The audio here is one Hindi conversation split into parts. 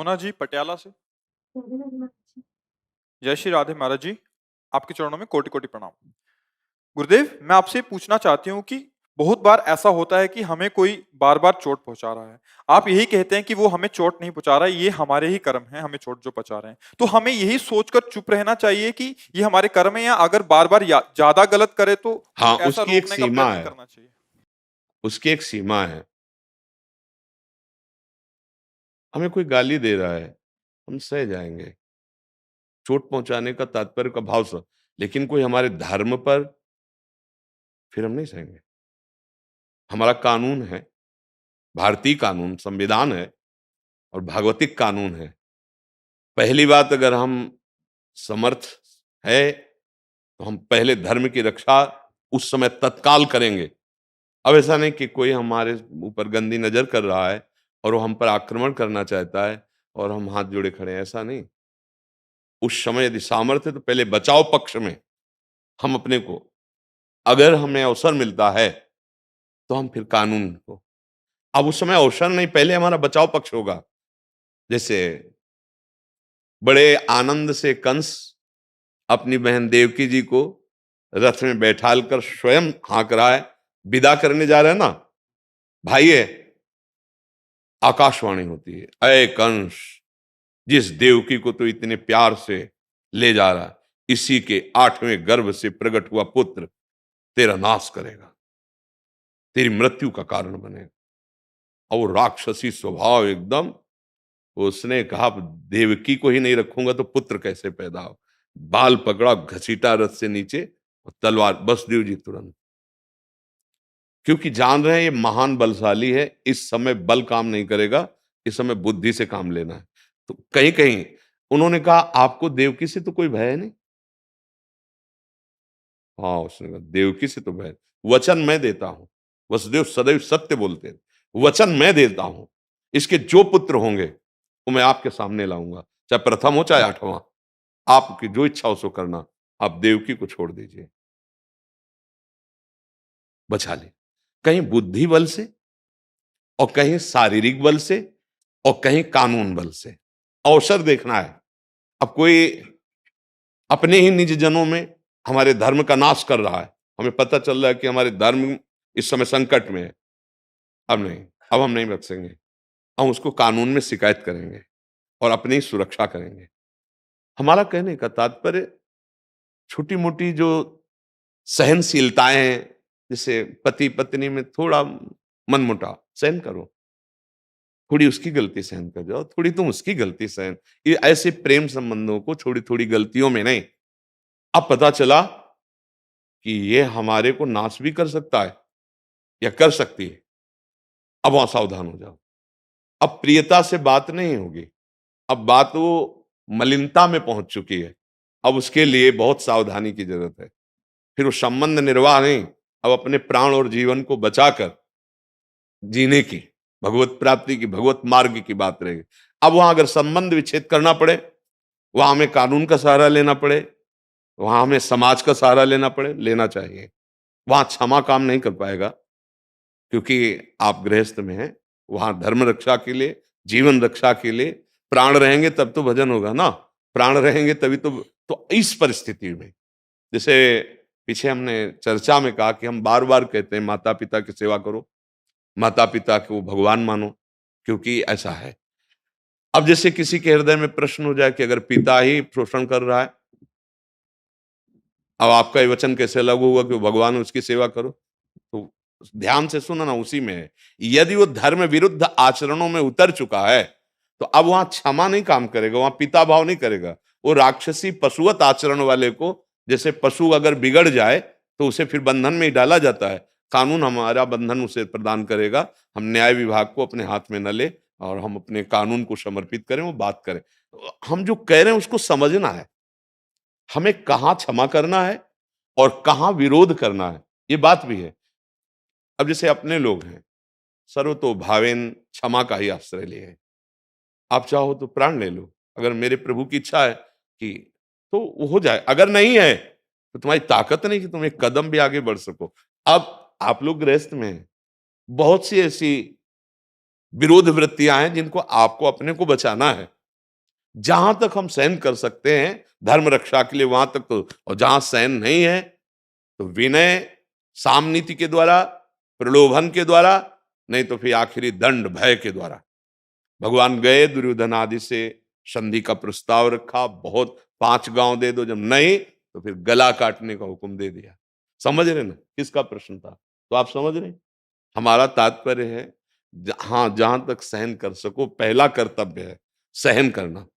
मोना जी पटियाला से। जय श्री राधे महाराज जी, आपके चरणों में कोटि कोटि प्रणाम। गुरुदेव, मैं आपसे पूछना चाहती हूँ कि बहुत बार ऐसा होता है कि हमें कोई बार बार चोट पहुंचा रहा है। आप यही कहते हैं कि वो हमें चोट नहीं पहुंचा रहा है, ये हमारे ही कर्म हैं हमें चोट जो पहुंचा रहे हैं। तो हमें यही सोचकर चुप रहना चाहिए कि ये हमारे कर्म है, या अगर बार बार ज्यादा गलत करे तो हाँ, कुछ ऐसा उसकी एक रोकने का सीमा प्रयत्न है। करना चाहिए। उसकी एक सीमा है। हमें कोई गाली दे रहा है, हम सह जाएंगे। चोट पहुंचाने का तात्पर्य का भाव से, लेकिन कोई हमारे धर्म पर, फिर हम नहीं सहेंगे। हमारा कानून है, भारतीय कानून, संविधान है और भागवतिक कानून है। पहली बात, अगर हम समर्थ है तो हम पहले धर्म की रक्षा उस समय तत्काल करेंगे। अब ऐसा नहीं कि कोई हमारे ऊपर गंदी नजर कर रहा है और वो हम पर आक्रमण करना चाहता है और हम हाथ जोड़े खड़े हैं, ऐसा नहीं। उस समय यदि सामर्थ्य है तो पहले बचाव पक्ष में हम अपने को, अगर हमें अवसर मिलता है तो हम फिर कानून को, अब उस समय अवसर नहीं, पहले हमारा बचाव पक्ष होगा। जैसे बड़े आनंद से कंस अपनी बहन देवकी जी को रथ में बैठाल कर स्वयं हाँक रहा है, विदा करने जा रहा है ना, भाई है। आकाशवाणी होती है, अय कंस, जिस देवकी को तो इतने प्यार से ले जा रहा है, इसी के 8वें गर्भ से प्रकट हुआ पुत्र तेरा नाश करेगा, तेरी मृत्यु का कारण बनेगा। और वो राक्षसी स्वभाव एकदम, उसने कहा देवकी को ही नहीं रखूंगा तो पुत्र कैसे पैदा हो। बाल पकड़ा, घसीटा रथ से नीचे, और तलवार, बसदेव जी तुरंत, क्योंकि जान रहे हैं ये महान बलशाली है, इस समय बल काम नहीं करेगा, इस समय बुद्धि से काम लेना है। तो कहीं कहीं उन्होंने कहा आपको देवकी से तो कोई भय नहीं। हाँ, उसने कहा देवकी से तो भय, वचन मैं देता हूं। वसुदेव सदैव सत्य बोलते हैं, वचन मैं देता हूं, इसके जो पुत्र होंगे वो मैं आपके सामने लाऊंगा, चाहे प्रथम हो चाहे 8वां, आपकी जो इच्छा हो सो करना, आप देवकी को छोड़ दीजिए। बचा ले, कहीं बुद्धि बल से और कहीं शारीरिक बल से और कहीं कानून बल से। अवसर देखना है। अब कोई अपने ही निज जनों में हमारे धर्म का नाश कर रहा है, हमें पता चल रहा है कि हमारे धर्म इस समय संकट में है, अब नहीं, अब हम नहीं बख्शेंगे, हम उसको कानून में शिकायत करेंगे और अपनी सुरक्षा करेंगे। हमारा कहने का तात्पर्य छोटी मोटी जो सहनशीलताएं हैं, जैसे पति पत्नी में थोड़ा मनमुटाव, सहन करो, थोड़ी उसकी गलती सहन कर जाओ, थोड़ी तुम उसकी गलती सहन, ये ऐसे प्रेम संबंधों को छोटी थोड़ी गलतियों में नहीं। अब पता चला कि ये हमारे को नाश भी कर सकता है या कर सकती है, अब वहां सावधान हो जाओ। अब प्रियता से बात नहीं होगी, अब बात वो मलिनता में पहुंच चुकी है, अब उसके लिए बहुत सावधानी की जरूरत है। फिर वो संबंध निर्वाह नहीं, अब अपने प्राण और जीवन को बचाकर जीने की, भगवत प्राप्ति की, भगवत मार्ग की बात रहेगी। अब वहां अगर संबंध विच्छेद करना पड़े, वहां हमें कानून का सहारा लेना पड़े, वहां हमें समाज का सहारा लेना पड़े, लेना चाहिए। वहां क्षमा काम नहीं कर पाएगा, क्योंकि आप गृहस्थ में हैं। वहां धर्म रक्षा के लिए, जीवन रक्षा के लिए प्राण रहेंगे तब तो भजन होगा ना, प्राण रहेंगे तभी तो इस परिस्थिति में, जैसे पीछे हमने चर्चा में कहा कि हम बार बार कहते हैं माता पिता की सेवा करो, माता पिता को भगवान मानो, क्योंकि ऐसा है। अब जैसे किसी के हृदय में प्रश्न हो जाए कि अगर पिता ही शोषण कर रहा है, अब आपका ये वचन कैसे लागू होगा कि वो भगवान है, उसकी सेवा करो। तो ध्यान से सुनो ना, उसी में है। यदि वो धर्म विरुद्ध आचरणों में उतर चुका है तो अब वहां क्षमा नहीं काम करेगा, वहां पिता भाव नहीं करेगा, वो राक्षसी पशुवत आचरण वाले को, जैसे पशु अगर बिगड़ जाए तो उसे फिर बंधन में ही डाला जाता है, कानून हमारा बंधन उसे प्रदान करेगा। हम न्याय विभाग को अपने हाथ में न ले और हम अपने कानून को समर्पित करें, वो बात करें। हम जो कह रहे हैं उसको समझना है, हमें कहां क्षमा करना है और कहां विरोध करना है, ये बात भी है। अब जैसे अपने लोग हैं, सर्वतो भावेन क्षमा का ही आश्रय लिए हैं। आप चाहो तो प्राण ले लो, अगर मेरे प्रभु की इच्छा है कि, तो वो हो जाए, अगर नहीं है तो तुम्हारी ताकत नहीं कि तुम एक कदम भी आगे बढ़ सको। अब आप लोग गृहस्थ में हैं, बहुत सी ऐसी विरोध वृत्तियां हैं जिनको आपको अपने को बचाना है। जहां तक हम सहन कर सकते हैं धर्म रक्षा के लिए वहां तक तो, और जहां सहन नहीं है तो विनय, सामनीति के द्वारा, प्रलोभन के द्वारा, नहीं तो फिर आखिरी दंड भय के द्वारा। भगवान गए दुर्योधन आदि से संधि का प्रस्ताव रखा, बहुत 5 गांव दे दो, जब नहीं तो फिर गला काटने का हुक्म दे दिया। समझ रहे ना किसका प्रश्न था? तो आप समझ रहे, हमारा तात्पर्य है हाँ, जहां तक सहन कर सको पहला कर्तव्य है सहन करना।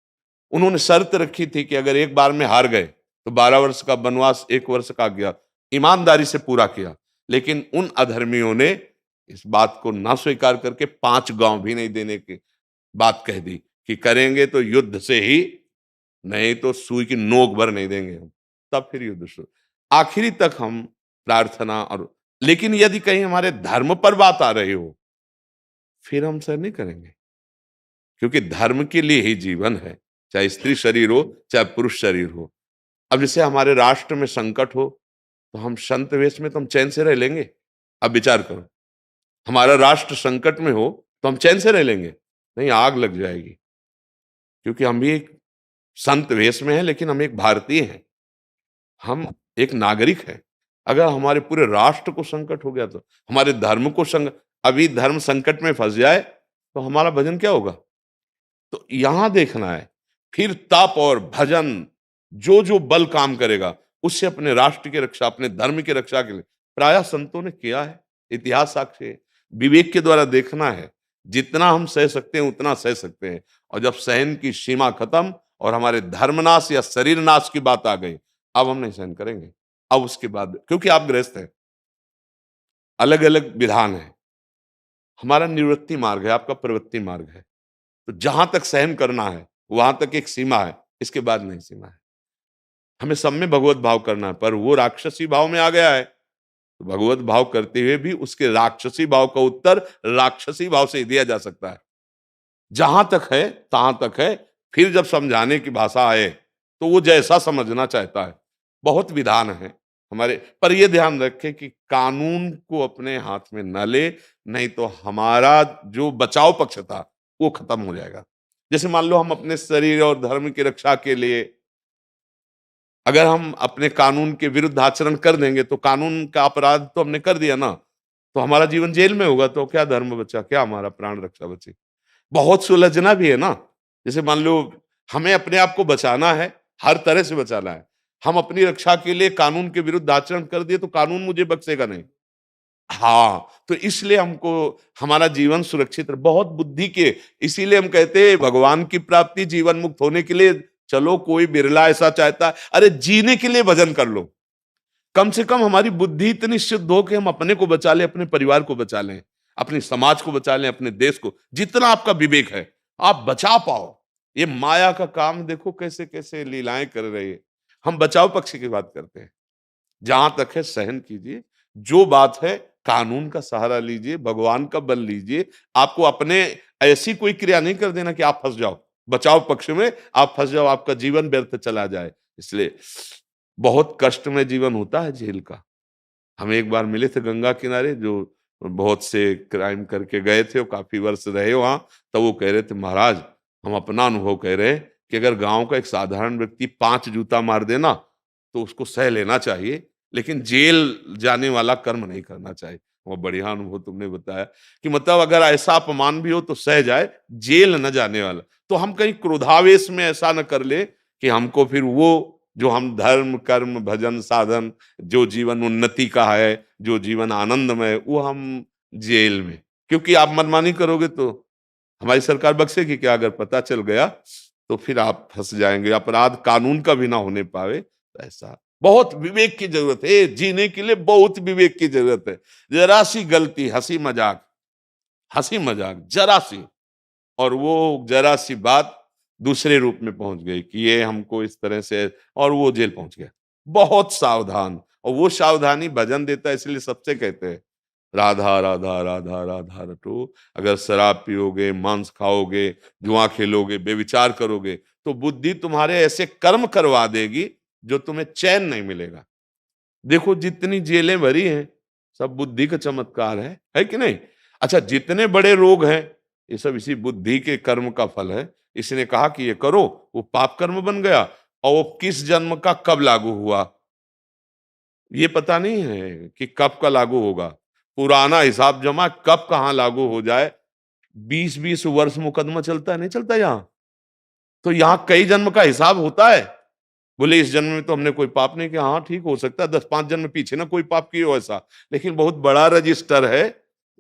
उन्होंने शर्त रखी थी कि अगर एक बार में हार गए तो 12 वर्ष का वनवास 1 वर्ष का गया, ईमानदारी से पूरा किया। लेकिन उन अधर्मियों ने इस बात को ना स्वीकार करके 5 गांव भी नहीं देने की बात कह दी कि करेंगे तो युद्ध से ही, नहीं तो सुई की नोक भर नहीं देंगे हम। तब फिर युद्ध शुरू। आखिरी तक हम प्रार्थना और, लेकिन यदि कहीं हमारे धर्म पर बात आ रही हो फिर हम सह नहीं करेंगे, क्योंकि धर्म के लिए ही जीवन है, चाहे स्त्री शरीर हो चाहे पुरुष शरीर हो। अब जैसे हमारे राष्ट्र में संकट हो तो हम संत वेश में तो हम चैन से रह लेंगे? अब विचार करो, हमारा राष्ट्र संकट में हो तो हम चैन से रह लेंगे? नहीं, आग लग जाएगी। क्योंकि हम भी एक संत वेश में हैं, लेकिन हम एक भारतीय हैं, हम एक नागरिक हैं। अगर हमारे पूरे राष्ट्र को संकट हो गया तो हमारे धर्म को अभी धर्म संकट में फंस जाए तो हमारा भजन क्या होगा? तो यहां देखना है फिर तप और भजन, जो जो बल काम करेगा उससे अपने राष्ट्र की रक्षा, अपने धर्म की रक्षा के लिए प्रायः संतों ने किया है। इतिहास साक्षी है। विवेक के द्वारा देखना है, जितना हम सह सकते हैं उतना सह सकते हैं। और जब सहन की सीमा खत्म और हमारे धर्मनाश या शरीर नाश की बात आ गई, अब हम नहीं सहन करेंगे। अब उसके बाद, क्योंकि आप गृहस्थ हैं, अलग अलग विधान है, हमारा निवृत्ति मार्ग है, आपका प्रवृत्ति मार्ग है। तो जहां तक सहन करना है वहां तक एक सीमा है, इसके बाद नहीं सीमा है। हमें सब में भगवत भाव करना है, पर वो राक्षसी भाव में आ गया है तो भगवत भाव करते हुए भी उसके राक्षसी भाव का उत्तर राक्षसी भाव से ही दिया जा सकता है। जहां तक है तहां तक है, फिर जब समझाने की भाषा आए तो वो जैसा समझना चाहता है। बहुत विधान है हमारे, पर ये ध्यान रखें कि कानून को अपने हाथ में न ले, नहीं तो हमारा जो बचाव पक्ष था वो खत्म हो जाएगा। जैसे मान लो हम अपने शरीर और धर्म की रक्षा के लिए अगर हम अपने कानून के विरुद्ध आचरण कर देंगे तो कानून का अपराध तो हमने कर दिया ना, तो हमारा जीवन जेल में होगा, तो क्या धर्म बचा, क्या हमारा प्राण रक्षा बची? बहुत सुलझना भी है ना। जैसे मान लो हमें अपने आप को बचाना है, हर तरह से बचाना है, हम अपनी रक्षा के लिए कानून के विरुद्ध आचरण कर दिए तो कानून मुझे बख्शेगा नहीं। हाँ, तो इसलिए हमको हमारा जीवन सुरक्षित बहुत बुद्धि के, इसीलिए हम कहते हैं भगवान की प्राप्ति जीवन मुक्त होने के लिए, चलो कोई बिरला ऐसा चाहता है, अरे जीने के लिए भजन कर लो। कम से कम हमारी बुद्धि इतनी शुद्ध हो कि हम अपने को बचा लें, अपने परिवार को बचा लें, अपने समाज को बचा लें, अपने देश को, जितना आपका विवेक है आप बचा पाओ। ये माया का काम देखो कैसे कैसे लीलाएं कर रही है। हम बचाव पक्ष की बात करते हैं, जहां तक है सहन कीजिए, जो बात है कानून का सहारा लीजिए, भगवान का बल लीजिए। आपको अपने ऐसी कोई क्रिया नहीं कर देना कि आप फंस जाओ, बचाव पक्ष में आप फंस जाओ, आपका जीवन व्यर्थ चला जाए। इसलिए बहुत कष्टमय जीवन होता है जेल का। हम एक बार मिले थे गंगा किनारे, जो बहुत से क्राइम करके गए थे और काफी वर्ष रहे वहां, तब वो कह रहे थे महाराज, हम अपना अनुभव कह रहे हैं कि अगर गांव का एक साधारण व्यक्ति 5 जूता मार देना तो उसको सह लेना चाहिए, लेकिन जेल जाने वाला कर्म नहीं करना चाहिए। वो बढ़िया अनुभव तुमने बताया कि मतलब अगर ऐसा अपमान भी हो तो सह जाए, जेल न जाने वाला। तो हम कहीं क्रोधावेश में ऐसा न कर ले कि हमको फिर वो जो हम धर्म कर्म भजन साधन, जो जीवन उन्नति का है, जो जीवन आनंदमय, वो हम जेल में, क्योंकि आप मनमानी करोगे तो हमारी सरकार बख्शेगी क्या? अगर पता चल गया तो फिर आप फंस जाएंगे, अपराध कानून का भी ना होने पावे। तो ऐसा बहुत विवेक की जरूरत है, जीने के लिए बहुत विवेक की जरूरत है। जरा सी गलती, हंसी मजाक जरा सी, और वो जरा सी बात दूसरे रूप में पहुंच गई कि ये हमको इस तरह से, और वो जेल पहुंच गया। बहुत सावधान, और वो सावधानी भजन देता है, इसलिए सबसे कहते हैं राधा राधा राधा राधा रटो। अगर शराब पियोगे, मांस खाओगे, जुआ खेलोगे, बेविचार करोगे तो बुद्धि तुम्हारे ऐसे कर्म करवा देगी जो तुम्हें चैन नहीं मिलेगा। देखो जितनी जेलें भरी हैं सब बुद्धि का चमत्कार है कि नहीं? अच्छा, जितने बड़े रोग हैं ये सब इसी बुद्धि के कर्म का फल है। इसने कहा कि ये करो, वो पाप कर्म बन गया, और वो किस जन्म का कब लागू हुआ ये पता नहीं है कि कब का लागू होगा। पुराना हिसाब जमा कब कहाँ लागू हो जाए। 20-20 वर्ष मुकदमा चलता है, नहीं चलता यहाँ? तो यहाँ कई जन्म का हिसाब होता है। बोले इस जन्म में तो हमने कोई पाप नहीं किया। हाँ ठीक हो सकता है 10-5 जन्म पीछे ना कोई पाप किए हो ऐसा, लेकिन बहुत बड़ा रजिस्टर है।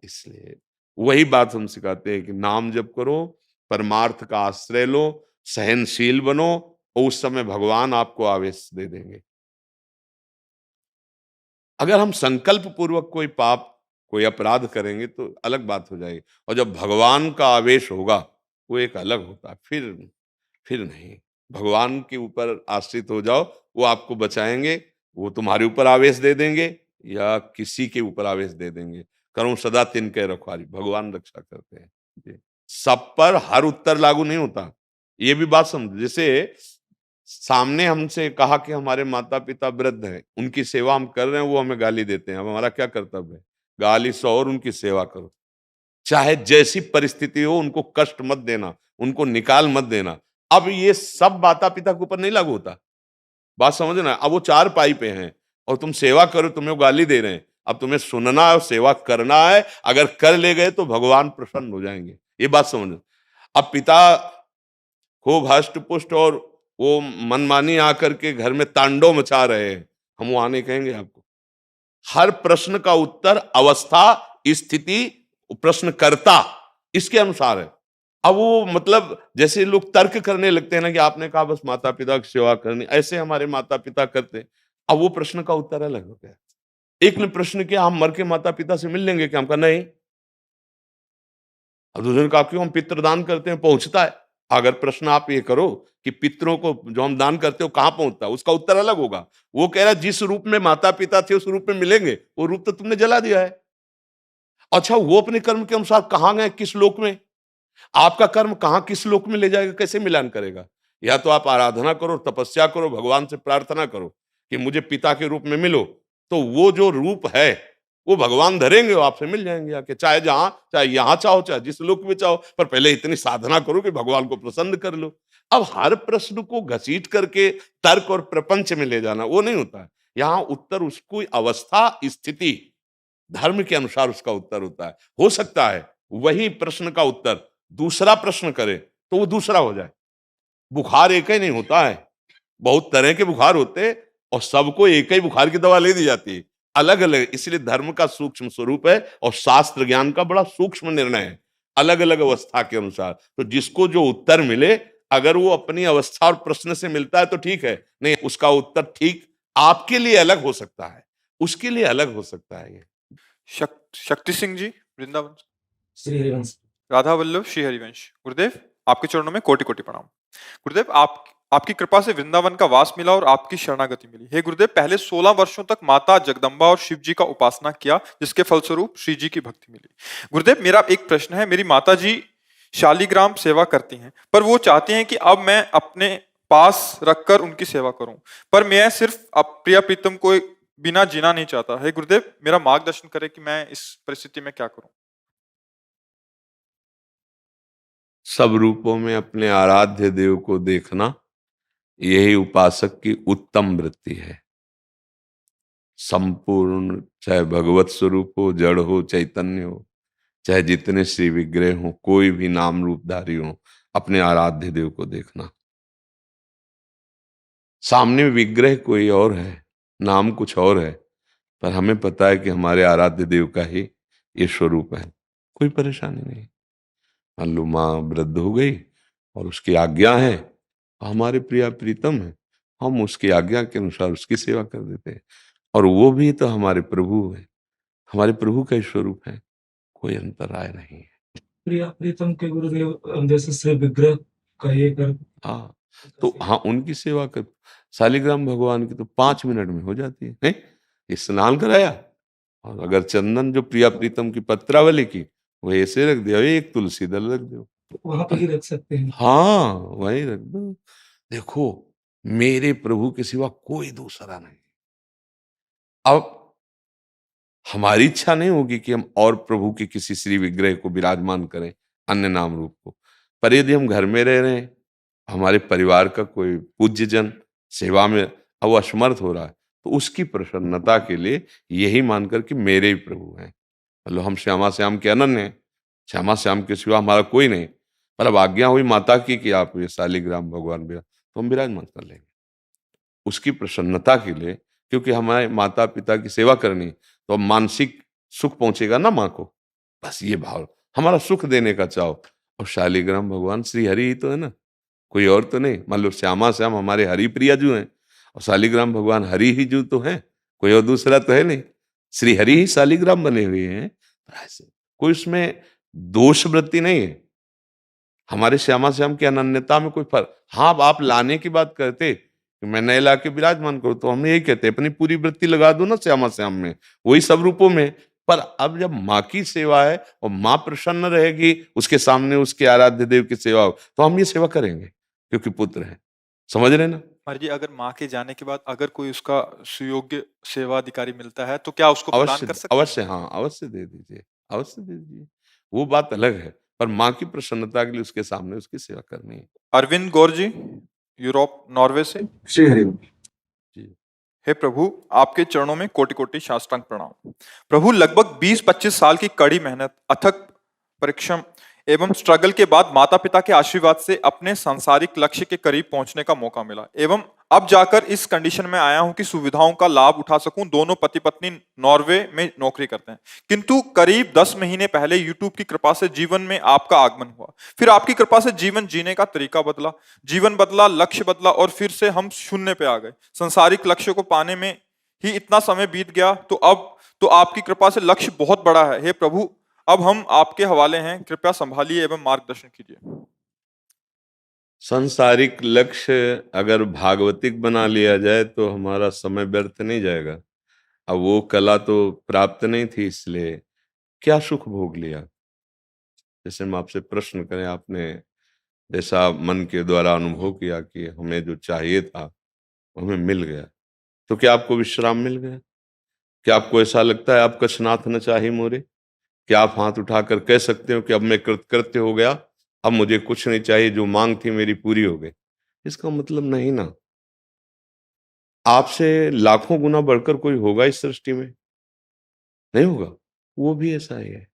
इसलिए वही बात हम सिखाते हैं कि नाम जप करो, परमार्थ का आश्रय लो, सहनशील बनो, और उस समय भगवान आपको आवेश दे देंगे। अगर हम संकल्प पूर्वक कोई पाप, कोई अपराध करेंगे तो अलग बात हो जाएगी, और जब भगवान का आवेश होगा वो एक अलग होता है। फिर नहीं, भगवान के ऊपर आश्रित हो जाओ, वो आपको बचाएंगे। वो तुम्हारे ऊपर आवेश दे देंगे या किसी के ऊपर आवेश दे देंगे। करूं सदा तिनके रखवारी, भगवान रक्षा करते हैं जी। सब पर हर उत्तर लागू नहीं होता, ये भी बात समझ। जैसे सामने हमसे कहा कि हमारे माता पिता वृद्ध हैं, उनकी सेवा हम कर रहे हैं, वो हमें गाली देते हैं। अब हमारा क्या कर्तव्य है? गाली सौ और उनकी सेवा करो। चाहे जैसी परिस्थिति हो उनको कष्ट मत देना, उनको निकाल मत देना। अब ये सब माता पिता के ऊपर नहीं लागू होता, बात समझना। अब वो चार पाई पे हैं और तुम सेवा करो, तुम्हें वो गाली दे रहे हैं। अब तुम्हें सुनना है और सेवा करना है। अगर कर ले गए तो भगवान प्रसन्न हो जाएंगे, ये बात समझ। अब पिता खूब हष्ट पुष्ट और वो मनमानी आकर के घर में तांडव मचा रहे हैं, हम वो आने कहेंगे आपको? हर प्रश्न का उत्तर अवस्था, स्थिति, प्रश्नकर्ता, इसके अनुसार है। अब वो मतलब जैसे लोग तर्क करने लगते हैं ना कि आपने कहा बस माता पिता की सेवा करनी, ऐसे हमारे माता पिता करते हैं। अब वो प्रश्न का उत्तर अलग हो गया। एक ने प्रश्न किया हम मर के माता पिता से मिल लेंगे क्या? हम कहा नहीं। अब दूसरे ने कहा क्यों? हम पितृदान करते हैं, पहुंचता है। अगर प्रश्न आप ये करो कि पितरों को जो हम दान करते हो कहां पहुंचता है, उसका उत्तर अलग होगा। वो कह रहा है जिस रूप में माता पिता थे उस रूप में मिलेंगे, वो रूप तो तुमने जला दिया है। अच्छा वो अपने कर्म के अनुसार कहां गए, किस लोक में? आपका कर्म कहां किस लोक में ले जाएगा, कैसे मिलान करेगा? या तो आप आराधना करो, तपस्या करो, भगवान से प्रार्थना करो कि मुझे पिता के रूप में मिलो, तो वो जो रूप है वो भगवान धरेंगे, वो आपसे मिल जाएंगे आके, चाहे जहां, चाहे यहां चाहो, चाहे जिस लोक में चाहो। पर पहले इतनी साधना करो कि भगवान को प्रसन्न कर लो। अब हर प्रश्न को घसीट करके तर्क और प्रपंच में ले जाना वो नहीं होता है। यहाँ उत्तर उसको अवस्था, स्थिति, धर्म के अनुसार उसका उत्तर होता है। हो सकता है वही प्रश्न का उत्तर दूसरा प्रश्न करे तो वो दूसरा हो जाए। बुखार एक ही नहीं होता है, बहुत तरह के बुखार होते हैं, और सबको एक ही बुखार की दवा ले दी जाती है, अलग अलग। इसलिए धर्म का सूक्ष्म स्वरूप है और शास्त्र ज्ञान का बड़ा सूक्ष्म निर्णय है, अलग अलग अवस्था के अनुसार। तो जिसको जो उत्तर मिले, अगर वो अपनी अवस्था और प्रश्न से मिलता है तो ठीक है, नहीं उसका उत्तर ठीक आपके लिए अलग हो सकता है, उसके लिए अलग हो सकता है। ये शक्ति सिंह जी, वृंदावन। श्री हरिवंश। राधा वल्लभ श्री हरिवंश। गुरुदेव, आपके चरणों में कोटि कोटि प्रणाम। गुरुदेव, आपकी कृपा से वृंदावन का वास मिला और आपकी शरणागति मिली। हे गुरुदेव, पहले 16 वर्षों तक माता जगदम्बा और शिव जी का उपासना किया, जिसके फलस्वरूप श्री जी की भक्ति मिली। गुरुदेव, मेरा एक प्रश्न है। मेरी माता जी शालिग्राम सेवा करती हैं, पर वो चाहती हैं कि अब मैं अपने पास रखकर उनकी सेवा करूं, पर मैं सिर्फ प्रिया प्रीतम को बिना जीना नहीं चाहता। हे गुरुदेव, मेरा मार्गदर्शन करें कि मैं इस परिस्थिति में क्या करूं। सब रूपों में अपने आराध्य देव को देखना, यही उपासक की उत्तम वृत्ति है। संपूर्ण, चाहे भगवत स्वरूप हो, जड़ हो, चैतन्य हो, चाहे जितने श्री विग्रह हो, कोई भी नाम रूपधारी हो, अपने आराध्य देव को देखना। सामने विग्रह कोई और है, नाम कुछ और है, पर हमें पता है कि हमारे आराध्य देव का ही ये स्वरूप है। कोई परेशानी नहीं। मान लो माँ वृद्ध हो गई और उसकी आज्ञा है, हमारे प्रिया प्रीतम है, हम उसकी आज्ञा के अनुसार उसकी सेवा कर देते हैं। और वो भी तो हमारे प्रभु है, हमारे प्रभु का ही स्वरूप है, कोई अंतराय नहीं है। प्रिया प्रीतम के गुरुदेव जैसे श्री विग्रह का ये कर। हाँ, तो हाँ उनकी सेवा कर। शालिग्राम भगवान की तो 5 मिनट में हो जाती है, नहीं? स्नान कराया और अगर चंदन जो प्रिया प्रीतम की पत्रावली की, वो ऐसे रख दिया, एक तुलसी दल रख दो, वहां पर ही रख सकते हैं। हाँ वही रख दो। देखो मेरे प्रभु के सिवा कोई दूसरा नहीं। अब हमारी इच्छा नहीं होगी कि हम और प्रभु के किसी श्री विग्रह को विराजमान करें, अन्य नाम रूप को। पर यदि हम घर में रह रहे हैं, हमारे परिवार का कोई पूज्यजन सेवा में अब वो असमर्थ हो रहा है, तो उसकी प्रसन्नता के लिए यही मानकर कि मेरे ही प्रभु हैं, मतलब हम श्यामा श्याम के अनन्य हैं, श्यामा श्याम के सिवा हमारा कोई नहीं। पर अब आज्ञा हुई माता की कि आप ये शालिग्राम भगवान तो हम विराजमान कर लेंगे उसकी प्रसन्नता के लिए, क्योंकि हमारे माता पिता की सेवा करनी, तो अब मानसिक सुख पहुंचेगा ना माँ को, बस ये भाव, हमारा सुख देने का चाहो। और शालिग्राम भगवान श्री हरि ही तो है ना, कोई और तो नहीं। मान लो श्यामा श्याम हमारे हरि प्रिया जो हैं, और शालिग्राम भगवान हरि ही जो तो है, कोई और दूसरा तो है नहीं। श्री हरि ही शालिग्राम बने हुए हैं। ऐसे कोई उसमें दोष वृत्ति नहीं है, हमारे श्यामा श्याम की अनन्यता में कोई फर्क। हाँ, अब आप लाने की बात करते कि मैं नए ला के विराजमान करूं, तो हम यही कहते अपनी पूरी वृत्ति लगा दो ना श्यामा श्याम में, वही सब रूपों में। पर अब जब माँ की सेवा है और माँ प्रसन्न रहेगी, उसके सामने उसके आराध्य देव की सेवा हो, तो हम ये सेवा करेंगे क्योंकि पुत्र है। समझ रहे ना? महाराज जी, अगर माँ के जाने के बाद अगर कोई उसका सुयोग्य सेवा अधिकारी मिलता है तो क्या उसको प्रदान अवश्य कर सकते हैं? अवश्य, हाँ अवश्य दे दीजिए, अवश्य दे दीजिए, वो बात अलग है। पर माँ की प्रसन्नता के लिए उसके सामने उसकी सेवा करनी है। अरविंद गौर जी, यूरोप नॉर्वे से। श्री हरि। जी। हे प्रभु, आपके चरणों में कोटि कोटि साष्टांग प्रणाम। प्रभु, लगभग 20-25 साल की कड़ी मेहनत, अथक परिश्रम एवं स्ट्रगल के बाद माता पिता के आशीर्वाद से अपने सांसारिक लक्ष्य के करीब पहुंचने का मौका मिला, एवं अब जाकर इस कंडीशन में आया हूं कि सुविधाओं का लाभ उठा सकूं। दोनों पति पत्नी नॉर्वे में नौकरी करते हैं, किंतु करीब 10 महीने पहले यूट्यूब की कृपा से जीवन में आपका आगमन हुआ। फिर आपकी कृपा से जीवन जीने का तरीका बदला, जीवन बदला, लक्ष्य बदला, और फिर से हम शून्य पे आ गए। सांसारिक लक्ष्य को पाने में ही इतना समय बीत गया, तो अब तो आपकी कृपा से लक्ष्य बहुत बड़ा है। हे प्रभु, अब हम आपके हवाले हैं, कृपया संभालिए एवं मार्गदर्शन कीजिए। सांसारिक लक्ष्य अगर भागवतिक बना लिया जाए तो हमारा समय व्यर्थ नहीं जाएगा। अब वो कला तो प्राप्त नहीं थी, इसलिए क्या सुख भोग लिया। जैसे हम आपसे प्रश्न करें, आपने जैसा मन के द्वारा अनुभव किया कि हमें जो चाहिए था वो हमें मिल गया, तो क्या आपको विश्राम मिल गया? क्या आपको ऐसा लगता है आप कछनाथ न चाहे मोरे? क्या आप हाथ उठाकर कह सकते हो कि अब मैं कृतकृत्य हो गया, अब मुझे कुछ नहीं चाहिए, जो मांग थी मेरी पूरी हो गई? इसका मतलब नहीं ना। आपसे लाखों गुना बढ़कर कोई होगा इस सृष्टि में? नहीं होगा। वो भी ऐसा ही है,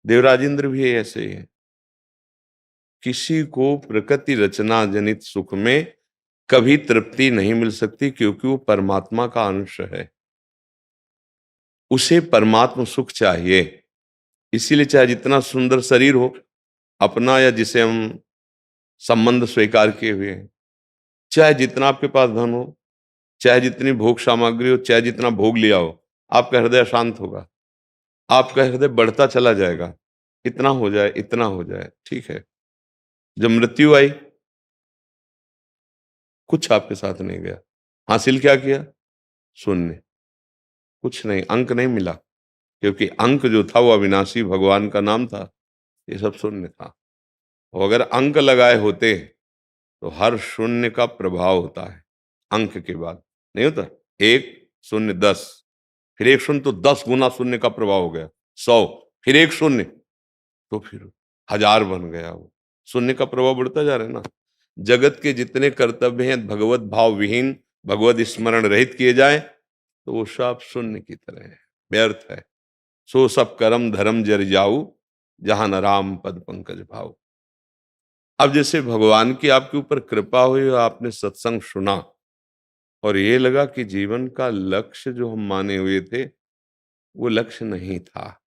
देवराज इंद्र भी ऐसे ही है। किसी को प्रकृति रचना जनित सुख में कभी तृप्ति नहीं मिल सकती, क्योंकि वो परमात्मा का अंश है, उसे परमात्मा सुख चाहिए। इसीलिए चाहे जितना सुंदर शरीर हो अपना, या जिसे हम संबंध स्वीकार किए हुए हैं, चाहे जितना आपके पास धन हो, चाहे जितनी भोग सामग्री हो, चाहे जितना भोग लिया हो, आपका हृदय शांत होगा, आपका हृदय बढ़ता चला जाएगा। इतना हो जाए, इतना हो जाए, ठीक है। जब मृत्यु आई, कुछ आपके साथ नहीं गया। हासिल क्या किया? शून्य, कुछ नहीं, अंक नहीं मिला, क्योंकि अंक जो था वो अविनाशी भगवान का नाम था, ये सब शून्य था। और अगर अंक लगाए होते तो हर शून्य का प्रभाव होता है अंक के बाद, नहीं होता? 1 0 10, फिर 1 शून्य तो 10 गुना शून्य का प्रभाव हो गया, 100, फिर 1 शून्य तो फिर 1000 बन गया। वो शून्य का प्रभाव बढ़ता जा रहा है ना। जगत के जितने कर्तव्य हैं भगवत भाव विहीन, भगवत स्मरण रहित किए जाए तो वो सब शून्य की तरह है, व्यर्थ है। सो सब कर्म धर्म जर जाऊ, जहां न राम पद पंकज भाव। अब जैसे भगवान की आपके ऊपर कृपा हुई और आपने सत्संग सुना, और ये लगा कि जीवन का लक्ष्य जो हम माने हुए थे वो लक्ष्य नहीं था,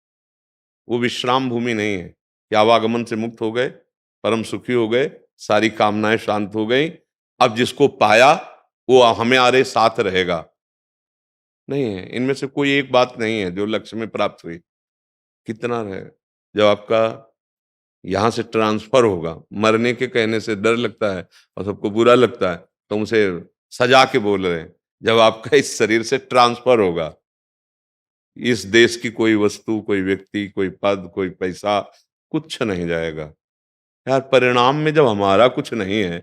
वो विश्राम भूमि नहीं है कि आवागमन से मुक्त हो गए, परम सुखी हो गए, सारी कामनाएं शांत हो गई, अब जिसको पाया वो हमें आरे साथ रहेगा। नहीं है, इनमें से कोई एक बात नहीं है जो लक्ष्य में प्राप्त हुई। कितना रहे, जब आपका यहां से ट्रांसफर होगा, मरने के कहने से डर लगता है और सबको बुरा लगता है, तो उसे सजा के बोल रहे हैं, जब आपका इस शरीर से ट्रांसफर होगा, इस देश की कोई वस्तु, कोई व्यक्ति, कोई पद, कोई पैसा, कुछ नहीं जाएगा। यार परिणाम में जब हमारा कुछ नहीं है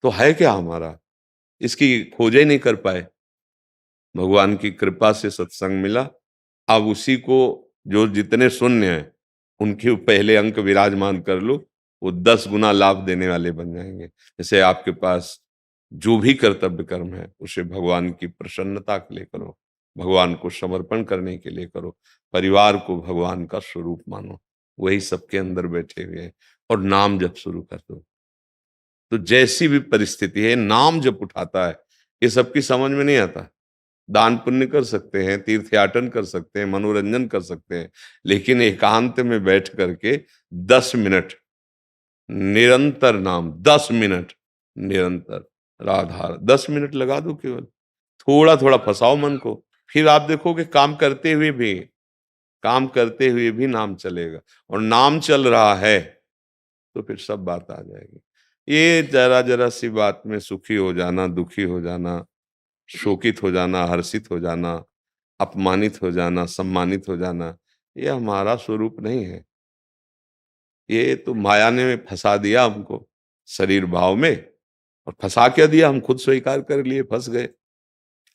तो है क्या हमारा? इसकी खोज ही नहीं कर पाए। भगवान की कृपा से सत्संग मिला, अब उसी को जो जितने शून्य हैं उनके पहले अंक विराजमान कर लो, वो 10 गुना लाभ देने वाले बन जाएंगे। जैसे आपके पास जो भी कर्तव्य कर्म है उसे भगवान की प्रसन्नता के लिए करो, भगवान को समर्पण करने के लिए करो, परिवार को भगवान का स्वरूप मानो, वही सबके अंदर बैठे हुए हैं। और नाम जप शुरू कर दो, तो जैसी भी परिस्थिति है नाम जप उठाता है। ये सबकी समझ में नहीं आता। दान पुण्य कर सकते हैं, तीर्थयाटन कर सकते हैं, मनोरंजन कर सकते हैं, लेकिन एकांत में बैठ करके 10 मिनट निरंतर नाम, 10 मिनट निरंतर राधा, 10 मिनट लगा दो केवल, थोड़ा थोड़ा फंसाओ मन को, फिर आप देखोगे काम करते हुए भी नाम चलेगा, और नाम चल रहा है तो फिर सब बात आ जाएगी। ये जरा जरा सी बात में सुखी हो जाना, दुखी हो जाना, शोकित हो जाना, हर्षित हो जाना, अपमानित हो जाना, सम्मानित हो जाना, ये हमारा स्वरूप नहीं है। ये तो माया ने फंसा दिया हमको शरीर भाव में, और फंसा क्या दिया, हम खुद स्वीकार कर लिए, फंस गए।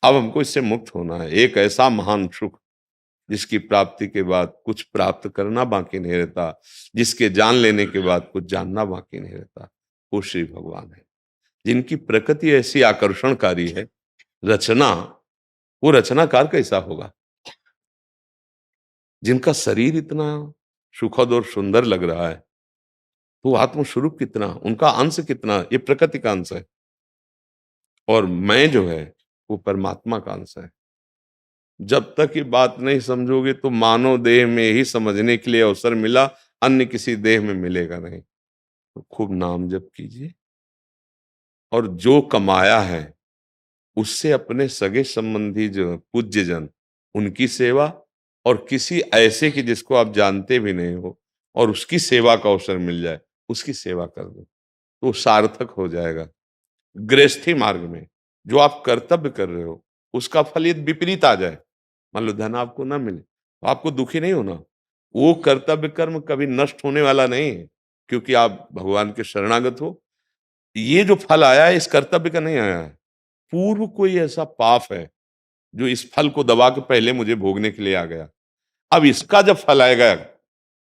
अब हमको इससे मुक्त होना है। एक ऐसा महान सुख जिसकी प्राप्ति के बाद कुछ प्राप्त करना बाकी नहीं रहता, जिसके जान लेने के बाद कुछ जानना बाकी नहीं रहता, वो श्री भगवान है। जिनकी प्रकृति ऐसी आकर्षणकारी है, रचना, वो रचनाकार कैसा होगा? जिनका शरीर इतना सुखद और सुंदर लग रहा है, तो आत्मस्वरूप कितना, उनका अंश कितना, ये प्रकृति का अंश है, और मैं जो है वो परमात्मा का अंश है। जब तक ये बात नहीं समझोगे तो मानव देह में ही समझने के लिए अवसर मिला, अन्य किसी देह में मिलेगा नहीं। तो खूब नाम जप कीजिए, और जो कमाया है उससे अपने सगे संबंधी जो पूज्य जन, उनकी सेवा, और किसी ऐसे की जिसको आप जानते भी नहीं हो और उसकी सेवा का अवसर मिल जाए, उसकी सेवा कर दो, तो सार्थक हो जाएगा। गृहस्थी मार्ग में जो आप कर्तव्य कर रहे हो उसका फल यदि विपरीत आ जाए, मान लो धन आपको ना मिले, तो आपको दुखी नहीं होना। वो कर्तव्य कर्म कभी नष्ट होने वाला नहीं है, क्योंकि आप भगवान के शरणागत हो। ये जो फल आया है इस कर्तव्य का नहीं आया है, पूर्व कोई ऐसा पाप है जो इस फल को दबा के पहले मुझे भोगने के लिए आ गया। अब इसका जब फल आएगा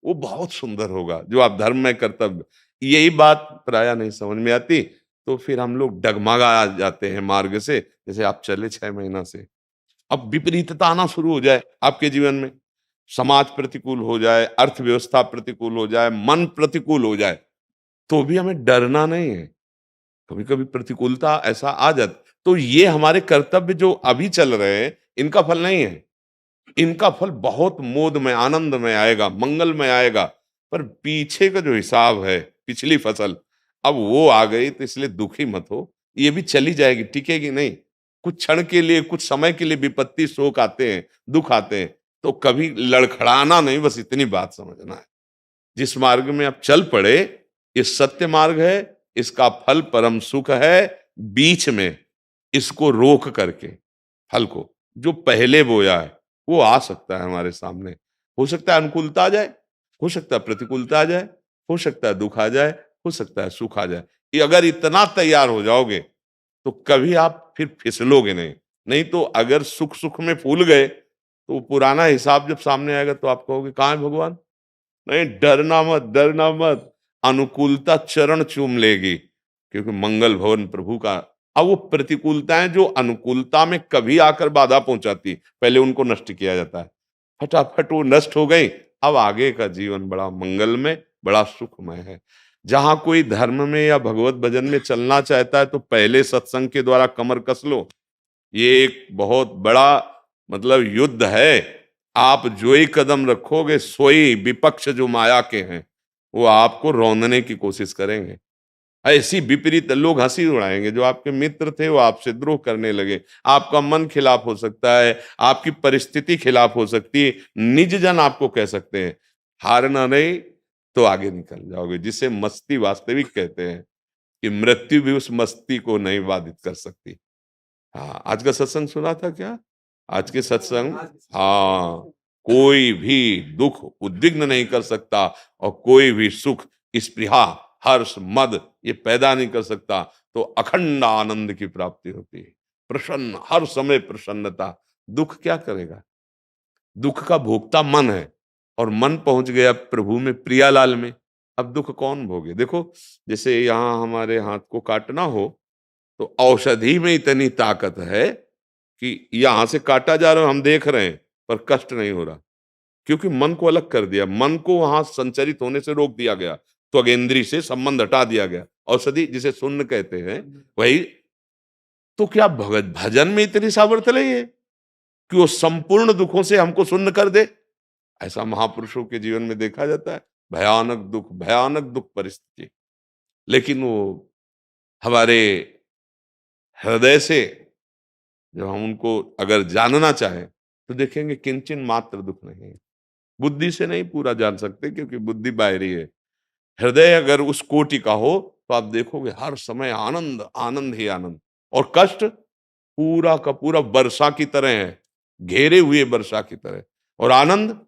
वो बहुत सुंदर होगा, जो आप धर्म में कर्तव्य, यही बात प्राय नहीं समझ में आती, तो फिर हम लोग डगमगा जाते हैं मार्ग से। जैसे आप चले 6 महीना से, अब विपरीतता आना शुरू हो जाए आपके जीवन में, समाज प्रतिकूल हो जाए, अर्थव्यवस्था प्रतिकूल हो जाए, मन प्रतिकूल हो जाए, तो भी हमें डरना नहीं है। कभी कभी प्रतिकूलता ऐसा आ जाती, तो ये हमारे कर्तव्य जो अभी चल रहे हैं इनका फल नहीं है। इनका फल बहुत मोद में, आनंद में आएगा, मंगल में आएगा। पर पीछे का जो हिसाब है, पिछली फसल, अब वो आ गई, तो इसलिए दुखी मत हो, ये भी चली जाएगी, टिकेगी नहीं। कुछ क्षण के लिए, कुछ समय के लिए विपत्ति, शोक आते हैं, दुख आते हैं, तो कभी लड़खड़ाना नहीं, बस इतनी बात समझना है। जिस मार्ग में आप चल पड़े, ये सत्य मार्ग है, इसका फल परम सुख है। बीच में इसको रोक करके फल को जो पहले बोया है वो आ सकता है हमारे सामने। हो सकता है अनुकूलता आ जाए, हो सकता है प्रतिकूलता आ जाए, हो सकता है दुख आ जाए, हो सकता है सुख आ जाए। ये अगर इतना तैयार हो जाओगे तो कभी आप फिर फिसलोगे नहीं। नहीं तो अगर सुख सुख में फूल गए तो पुराना हिसाब जब सामने आएगा तो आप कहोगे कहाँ है भगवान? नहीं, डरना मत, डरना मत। अनुकूलता चरण चूम लेगी, क्योंकि मंगल भवन प्रभु का। अब वो प्रतिकूलताएं जो अनुकूलता में कभी आकर बाधा पहुंचाती, पहले उनको नष्ट किया जाता है, फटाफट वो नष्ट हो गई। अब आगे का जीवन बड़ा मंगलमय, बड़ा सुखमय है। जहां कोई धर्म में या भगवत भजन में चलना चाहता है तो पहले सत्संग के द्वारा कमर कस लो। ये एक बहुत बड़ा मतलब युद्ध है। आप जो ही कदम रखोगे, सोई विपक्ष जो माया के हैं वो आपको रौंदने की कोशिश करेंगे। ऐसी विपरीत लोग हंसी उड़ाएंगे। जो आपके मित्र थे वो आपसे द्रोह करने लगे, आपका मन खिलाफ हो सकता है, आपकी परिस्थिति खिलाफ हो सकती है, निज जन आपको कह सकते हैं। हारना नहीं तो आगे निकल जाओगे, जिसे मस्ती वास्तविक कहते हैं, कि मृत्यु भी उस मस्ती को नहीं बाधित कर सकती। हाँ, आज का सत्संग सुना था क्या? आज के सत्संग, हाँ, कोई भी दुख उद्विग्न नहीं कर सकता, और कोई भी सुख, स्पृहा, हर्ष, मद ये पैदा नहीं कर सकता। तो अखंड आनंद की प्राप्ति होती है, प्रसन्न, हर समय प्रसन्नता। दुख क्या करेगा? दुख का भोक्ता मन है, और मन पहुंच गया प्रभु में, प्रियालाल में, अब दुख कौन भोगे। देखो जैसे यहाँ हमारे हाथ को काटना हो तो औषधि में इतनी ताकत है कि यहां से काटा जा रहा है, हम देख रहे हैं, पर कष्ट नहीं हो रहा, क्योंकि मन को अलग कर दिया, मन को वहां संचरित होने से रोक दिया गया, त्वगेंद्री से संबंध हटा दिया गया। औषधि जिसे सुन्न कहते हैं वही। तो क्या भगत भजन में इतनी सामर्थ्य नहीं है कि वो संपूर्ण दुखों से हमको सुन्न कर दे? ऐसा महापुरुषों के जीवन में देखा जाता है, भयानक दुख परिस्थिति, लेकिन वो हमारे हृदय से जब हम उनको अगर जानना चाहें तो देखेंगे किंचन मात्र दुख नहीं है। बुद्धि से नहीं पूरा जान सकते, क्योंकि बुद्धि बाहरी है। हृदय अगर उस कोटि का हो तो आप देखोगे हर समय आनंद आनंद ही आनंद, और कष्ट पूरा का पूरा वर्षा की तरह है, घेरे हुए वर्षा की तरह, और आनंद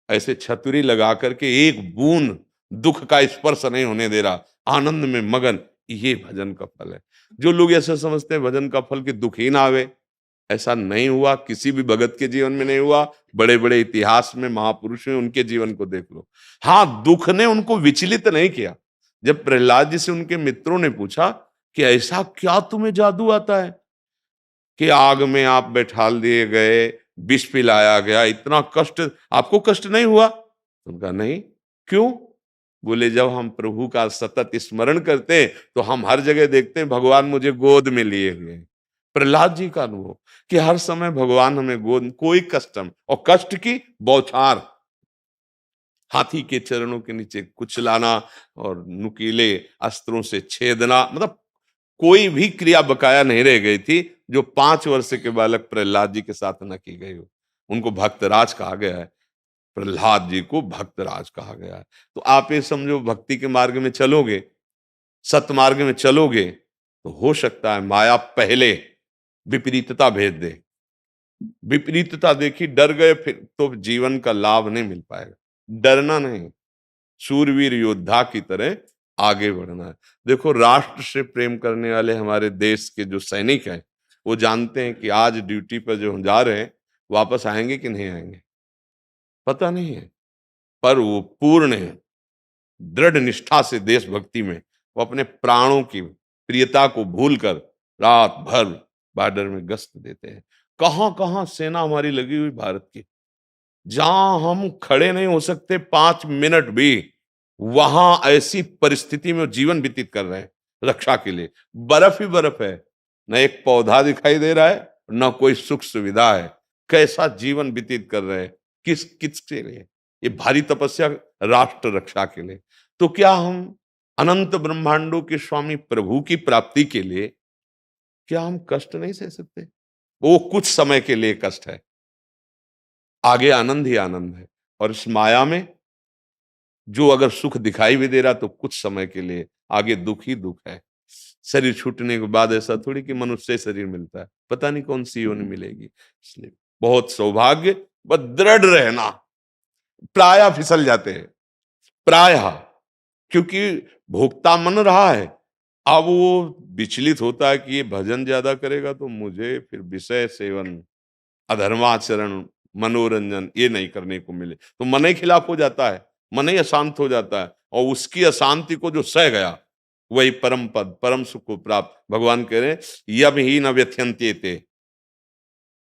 ऐसे छतरी लगा करके एक बूंद दुख का स्पर्श नहीं होने दे रहा, आनंद में मगन। ये भजन का फल है। जो लोग ऐसे समझते हैं भजन का फल कि दुख ही ना आवे, ऐसा नहीं हुआ, किसी भी भगत के जीवन में नहीं हुआ। बड़े बड़े इतिहास में महापुरुष हैं, उनके जीवन को देख लो। हाँ, दुख ने उनको विचलित नहीं किया। जब प्रहलाद जी से उनके मित्रों ने पूछा कि ऐसा क्या तुम्हें जादू आता है कि आग में आप बैठाल दिए गए, विष पिलाया गया, इतना कष्ट आपको कष्ट नहीं हुआ? उनका नहीं। क्यों? बोले जब हम प्रभु का सतत स्मरण करते हैं तो हम हर जगह देखते हैं भगवान मुझे गोद में लिए हुए हैं। प्रहलाद जी का अनुभव कि हर समय भगवान हमें गोद, कोई कष्ट हम, और कष्ट की बौछार, हाथी के चरणों के नीचे कुचलाना और नुकीले अस्त्रों से छेदना, मतलब कोई भी क्रिया बकाया नहीं रह गई थी जो 5 वर्ष के बालक प्रहलाद जी के साथ न की गई हो। उनको भक्तराज कहा गया है, प्रहलाद जी को भक्तराज कहा गया है। तो आप ये समझो, भक्ति के मार्ग में चलोगे, सतमार्ग में चलोगे, तो हो सकता है माया पहले विपरीतता भेज दे। विपरीतता देखी, डर गए, फिर तो जीवन का लाभ नहीं मिल पाएगा। डरना नहीं, शूरवीर योद्धा की तरह आगे बढ़ना है। देखो, राष्ट्र से प्रेम करने वाले हमारे देश के जो सैनिक हैं, वो जानते हैं कि आज ड्यूटी पर जो हम जा रहे हैं वापस आएंगे कि नहीं आएंगे पता नहीं है, पर वो पूर्ण दृढ़ निष्ठा से देशभक्ति में वो अपने प्राणों की प्रियता को भूलकर रात भर बॉर्डर में गश्त देते हैं। कहां कहां सेना हमारी लगी हुई भारत की, जहां हम खड़े नहीं हो सकते 5 मिनट भी, वहां ऐसी परिस्थिति में जीवन व्यतीत कर रहे हैं रक्षा के लिए। बर्फ ही बर्फ है, न एक पौधा दिखाई दे रहा है, न कोई सुख सुविधा है। कैसा जीवन व्यतीत कर रहे हैं, किस किस के लिए? ये भारी तपस्या राष्ट्र रक्षा के लिए। तो क्या हम अनंत ब्रह्मांडों के स्वामी प्रभु की प्राप्ति के लिए क्या हम कष्ट नहीं सह सकते? वो कुछ समय के लिए कष्ट है, आगे आनंद ही आनंद है। और इस माया में जो अगर सुख दिखाई भी दे रहा तो कुछ समय के लिए, आगे दुख ही दुख है। शरीर छूटने के बाद ऐसा थोड़ी कि मनुष्य शरीर मिलता है, पता नहीं कौन सी योनि मिलेगी। इसलिए बहुत सौभाग्य, बस दृढ़ रहना। प्रायः फिसल जाते हैं, प्रायः, क्योंकि भोक्ता मन रहा है। अब वो विचलित होता है कि ये भजन ज्यादा करेगा तो मुझे फिर विषय सेवन, अधर्माचरण, मनोरंजन ये नहीं करने को मिले, तो मन ही खिलाफ हो जाता है, मन ही अशांत हो जाता है, और उसकी अशांति को जो सह गया वही परम पद, परम सुख को प्राप्त। भगवान कह रहे हैं यम ही न व्यथ्यन्ते ते,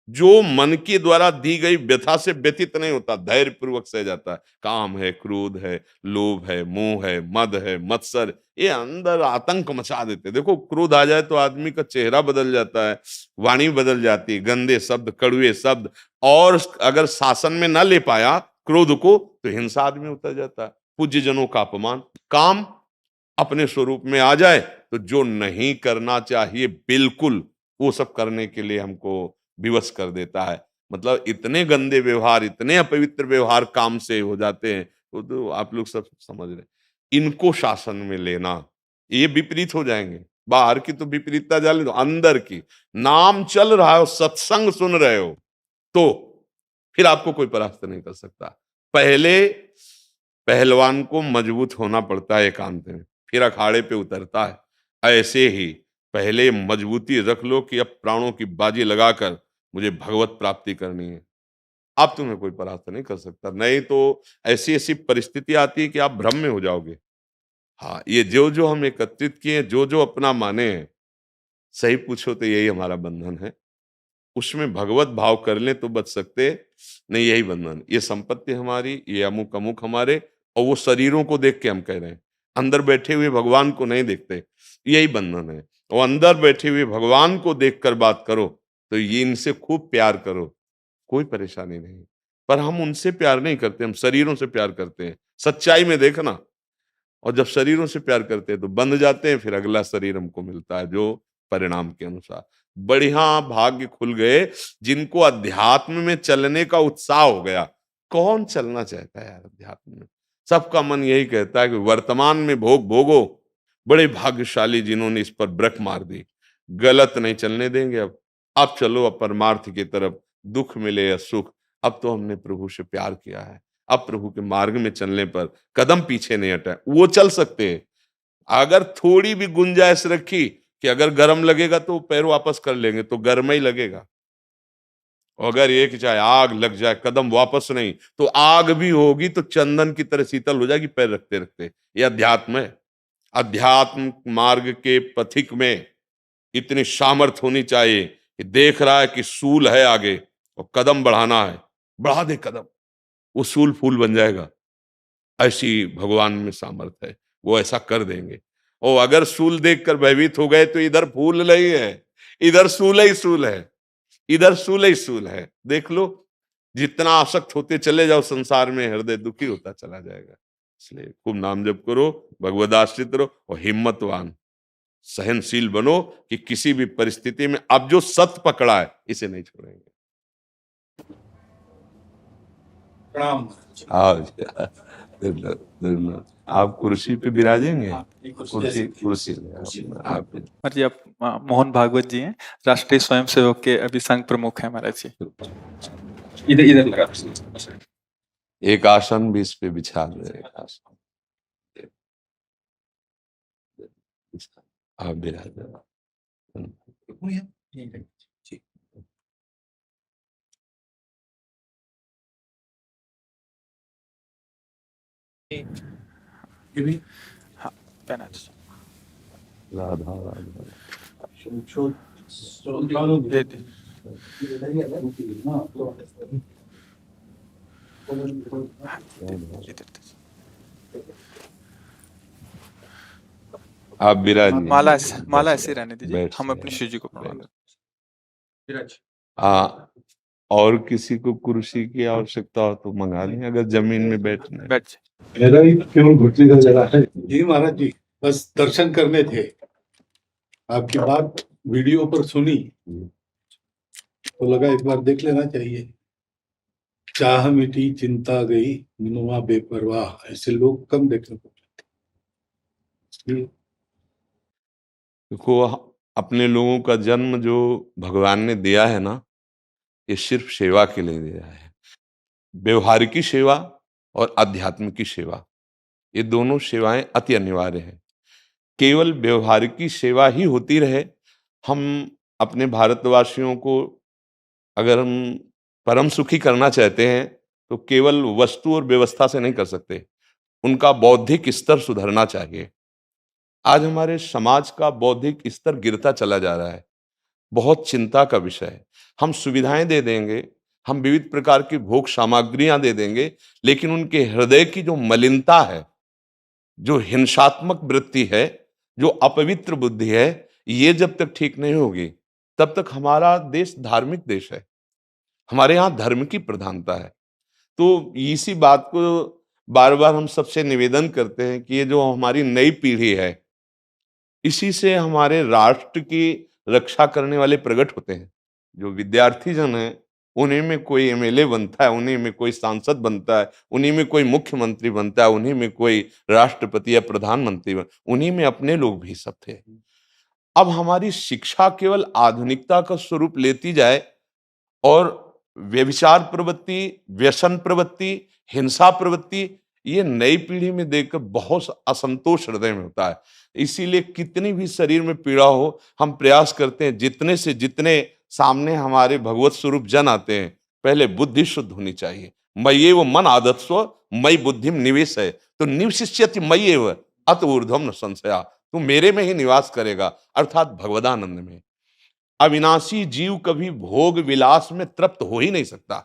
जो मन के द्वारा दी गई व्यथा से व्यतीत नहीं होता, धैर्य पूर्वक सह जाता है। काम है, क्रोध है, लोभ है, मोह है, मद है, मत्सर, ये अंदर आतंक मचा देते। देखो, क्रोध आ जाए तो आदमी का चेहरा बदल जाता है, वाणी बदल जाती है, गंदे शब्द, कड़वे शब्द, और अगर शासन में न ले पाया क्रोध को तो हिंसा आदमी उतर जाता है, पूज्य जनों का अपमान। काम अपने स्वरूप में आ जाए तो जो नहीं करना चाहिए बिल्कुल वो सब करने के लिए हमको विवश कर देता है। मतलब इतने गंदे व्यवहार, इतने अपवित्र व्यवहार काम से हो जाते हैं, तो आप लोग सब समझ रहे हैं। इनको शासन में लेना, ये विपरीत हो जाएंगे। बाहर की तो विपरीतता जाने दो, अंदर की नाम चल रहा है, सत्संग सुन रहे हो, तो फिर आपको कोई परास्त नहीं कर सकता। पहले पहलवान को मजबूत होना पड़ता है एकांत में, फिर अखाड़े पे उतरता है। ऐसे ही पहले मजबूती रख लो कि अब प्राणों की बाजी लगाकर मुझे भगवत प्राप्ति करनी है। अब तुम्हें कोई परास्त नहीं कर सकता, नहीं तो ऐसी ऐसी परिस्थिति आती है कि आप भ्रम में हो जाओगे। हाँ, ये जो जो हम एकत्रित किए, जो जो अपना माने हैं, सही पूछो तो यही हमारा बंधन है। उसमें भगवत भाव कर लें तो बच सकते, नहीं यही बंधन। ये संपत्ति हमारी, ये अमुक अमुक हमारे, और वो शरीरों को देख के हम कह रहे हैं, अंदर बैठे हुए भगवान को नहीं देखते, यही बंधन है। और अंदर बैठे हुए भगवान को देखकर बात करो, तो ये इनसे खूब प्यार करो, कोई परेशानी नहीं। पर हम उनसे प्यार नहीं करते, हम शरीरों से प्यार करते हैं। सच्चाई में देखना, और जब शरीरों से प्यार करते हैं तो बंध जाते हैं, फिर अगला शरीर हमको मिलता है जो परिणाम के अनुसार। बढ़िया भाग्य खुल गए जिनको अध्यात्म में चलने का उत्साह हो गया। कौन चलना चाहता है यार अध्यात्म में? सबका मन यही कहता है कि वर्तमान में भोग भोगो। बड़े भाग्यशाली जिन्होंने इस पर ब्रेक मार दी। गलत नहीं चलने देंगे अब चलो अब परमार्थ की तरफ, दुख मिले या सुख। अब तो हमने प्रभु से प्यार किया है, अब प्रभु के मार्ग में चलने पर कदम पीछे नहीं हटा। वो चल सकते हैं अगर थोड़ी भी गुंजाइश रखी कि अगर गर्म लगेगा तो पैर वापस कर लेंगे, तो गर्म ही लगेगा। अगर एक चाहे आग लग जाए, कदम वापस नहीं, तो आग भी होगी तो चंदन की तरह शीतल हो जाएगी पैर रखते रखते। ये अध्यात्म है। अध्यात्म मार्ग के पथिक में इतनी सामर्थ होनी चाहिए कि देख रहा है कि सूल है आगे और कदम बढ़ाना है, बढ़ा दे कदम, वो सूल फूल बन जाएगा। ऐसी भगवान में सामर्थ है, वो ऐसा कर देंगे। और अगर सूल देखकर भयभीत हो गए तो इधर फूल नहीं है, इधर सूल ही सूल है, इधर सूल ही सूल है। देख लो, जितना आसक्त होते चले जाओ संसार में, हृदय दुखी होता चला जाएगा। इसलिए खूब नाम जप करो, भगवद आश्रित रहो और हिम्मतवान सहनशील बनो कि किसी भी परिस्थिति में अब जो सत्य पकड़ा है इसे नहीं छोड़ेंगे। प्रणाम। आप कुर्सी पे विराजेंगे? कुर्सी कुर्सी आप महाराज जी, आप मोहन भागवत जी हैं, राष्ट्रीय स्वयंसेवक के अभी संघ प्रमुख हैं महाराज जी। इधर इधर लगा। एक आसन भी इस पे बिछा दे, एक आसन आप विराज। हाँ, पहना दीजिए। राधा राधा दे दे। इधर दीजिए। आप विराज। माला ऐसे रहने दीजिए, बैठ हम जाइए। अपनी शिव जी को प्रणाम करते और किसी को कुर्सी की आवश्यकता हो तो मंगा लें, अगर जमीन में बैठना है। बैठ जाइए। मेरा ही केवल घुटने का जरा है जी महाराज जी, बस दर्शन करने थे। आपकी बात वीडियो पर सुनी तो लगा एक बार देख लेना चाहिए। चाह मिटी चिंता गई, मनुआ बेपरवाह, ऐसे लोग कम देखने को मिलते। देखो, अपने लोगों का जन्म जो भगवान ने दिया है ना, ये सिर्फ सेवा के लिए दिया है। व्यवहारिकी सेवा और आध्यात्म की सेवा, ये दोनों सेवाएं अति अनिवार्य हैं। केवल व्यवहारिकी सेवा ही होती रहे, हम अपने भारतवासियों को अगर हम परम सुखी करना चाहते हैं तो केवल वस्तु और व्यवस्था से नहीं कर सकते, उनका बौद्धिक स्तर सुधरना चाहिए। आज हमारे समाज का बौद्धिक स्तर गिरता चला जा रहा है, बहुत चिंता का विषय है। हम सुविधाएं दे देंगे, हम विविध प्रकार की भोग सामग्रियां दे देंगे, लेकिन उनके हृदय की जो मलिनता है, जो हिंसात्मक वृत्ति है, जो अपवित्र बुद्धि है, ये जब तक ठीक नहीं होगी तब तक हमारा देश धार्मिक देश है, हमारे यहाँ धर्म की प्रधानता है। तो इसी बात को बार बार हम सबसे निवेदन करते हैं कि ये जो हमारी नई पीढ़ी है, इसी से हमारे राष्ट्र की रक्षा करने वाले प्रकट होते हैं। जो विद्यार्थी जन है, उन्हीं में कोई एमएलए बनता है, उन्हीं में कोई सांसद बनता है, उन्हीं में कोई मुख्यमंत्री बनता है, उन्हीं में कोई राष्ट्रपति या प्रधानमंत्री उन्हीं में अपने लोग भी सब थे। अब हमारी शिक्षा केवल आधुनिकता का स्वरूप लेती जाए और व्यभिचार प्रवृत्ति, व्यसन प्रवृत्ति, हिंसा प्रवृत्ति, ये नई पीढ़ी में देखकर बहुत असंतोष हृदय में होता है। इसीलिए कितनी भी शरीर में पीड़ा हो, हम प्रयास करते हैं जितने से जितने सामने हमारे भगवत स्वरूप जन आते हैं, पहले बुद्धि शुद्ध होनी चाहिए। मय्येव मन आदत्स्व मयि बुद्धिम निवेश है, तो निवशिष्यति मय्येव अत ऊर्ध्वम न संशया, तू मेरे में ही निवास करेगा, अर्थात भगवदानंद में। अविनाशी जीव कभी भोग विलास में तृप्त हो ही नहीं सकता।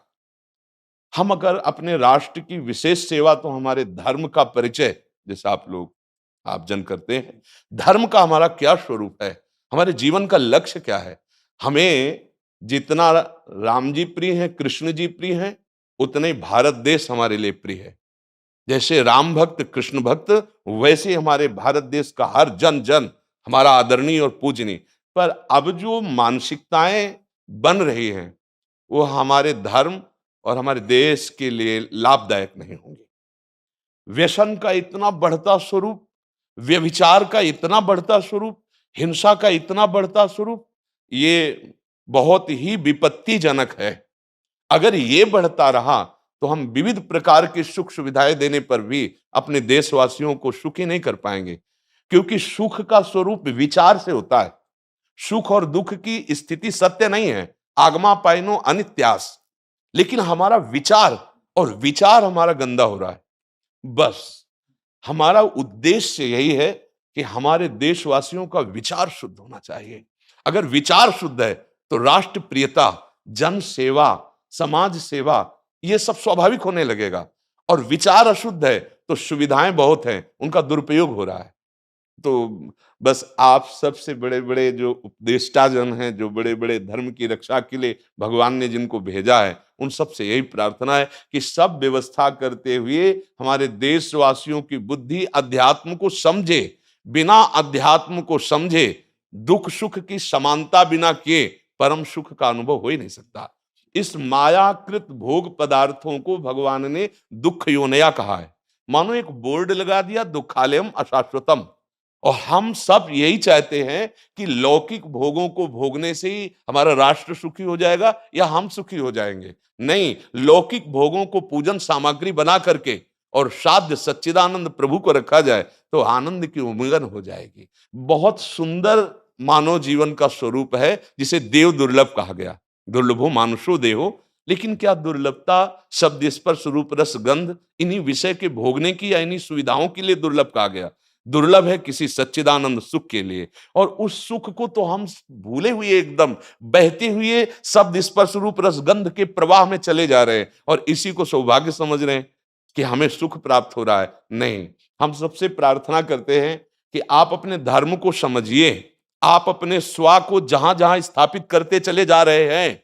हम अगर अपने राष्ट्र की विशेष सेवा, तो हमारे धर्म का परिचय, जैसे आप जन करते हैं, धर्म का हमारा क्या स्वरूप है, हमारे जीवन का लक्ष्य क्या है। हमें जितना राम जी प्रिय हैं, कृष्ण जी प्रिय हैं, उतने ही भारत देश हमारे लिए प्रिय है। जैसे राम भक्त, कृष्ण भक्त, वैसे ही हमारे भारत देश का हर जन जन हमारा आदरणीय और पूजनीय। पर अब जो मानसिकताएं बन रही हैं, वो हमारे धर्म और हमारे देश के लिए लाभदायक नहीं होंगी। व्यसन का इतना बढ़ता स्वरूप, व्यभिचार का इतना बढ़ता स्वरूप, हिंसा का इतना बढ़ता स्वरूप, ये बहुत ही विपत्तिजनक है। अगर ये बढ़ता रहा, तो हम विविध प्रकार की सुख सुविधाएं देने पर भी अपने देशवासियों को सुखी नहीं कर पाएंगे, क्योंकि सुख का स्वरूप विचार से होता है। सुख और दुख की स्थिति सत्य नहीं है, आगमा पाइनो अनित्यास, लेकिन हमारा विचार, और विचार हमारा गंदा हो रहा है। बस हमारा उद्देश्य यही है कि हमारे देशवासियों का विचार शुद्ध होना चाहिए। अगर विचार शुद्ध है, तो राष्ट्र प्रियता, जन सेवा, समाज सेवा, ये सब स्वाभाविक होने लगेगा। और विचार अशुद्ध है, तो सुविधाएं बहुत हैं, उनका दुरुपयोग हो रहा है। तो बस आप सबसे बड़े बड़े जो उपदेष्टा जन हैं, जो बड़े बड़े धर्म की रक्षा के लिए भगवान ने जिनको भेजा है, उन सबसे यही प्रार्थना है कि सब व्यवस्था करते हुए हमारे देशवासियों की बुद्धि अध्यात्म को समझे। बिना अध्यात्म को समझे दुख सुख की समानता बिना किए परम सुख का अनुभव हो ही नहीं सकता। इस मायाकृत भोग पदार्थों को भगवान ने दुख योनया कहा है। मानो एक बोर्ड लगा दिया, दुखालयम अशाश्वतम। और हम सब यही चाहते हैं कि लौकिक भोगों को भोगने से ही हमारा राष्ट्र सुखी हो जाएगा या हम सुखी हो जाएंगे। नहीं, लौकिक भोगों को पूजन सामग्री बना करके और साध्य सच्चिदानंद प्रभु को रखा जाए, तो आनंद की उमंगन हो जाएगी। बहुत सुंदर मानव जीवन का स्वरूप है, जिसे देव दुर्लभ कहा गया। दुर्लभो मानुषो देहो, लेकिन क्या दुर्लभता शब्द स्पर्श रूप रस गंध इन्हीं विषय के भोगने की या इन्हीं सुविधाओं के लिए दुर्लभ कहा गया? दुर्लभ है किसी सच्चिदानंद सुख के लिए। और उस सुख को तो हम भूले हुए, एकदम बहते हुए शब्द स्पर्श रूप रसगंध के प्रवाह में चले जा रहे हैं, और इसी को सौभाग्य समझ रहे हैं कि हमें सुख प्राप्त हो रहा है। नहीं, हम सबसे प्रार्थना करते हैं कि आप अपने धर्म को समझिए। आप अपने स्वा को जहां जहां स्थापित करते चले जा रहे हैं,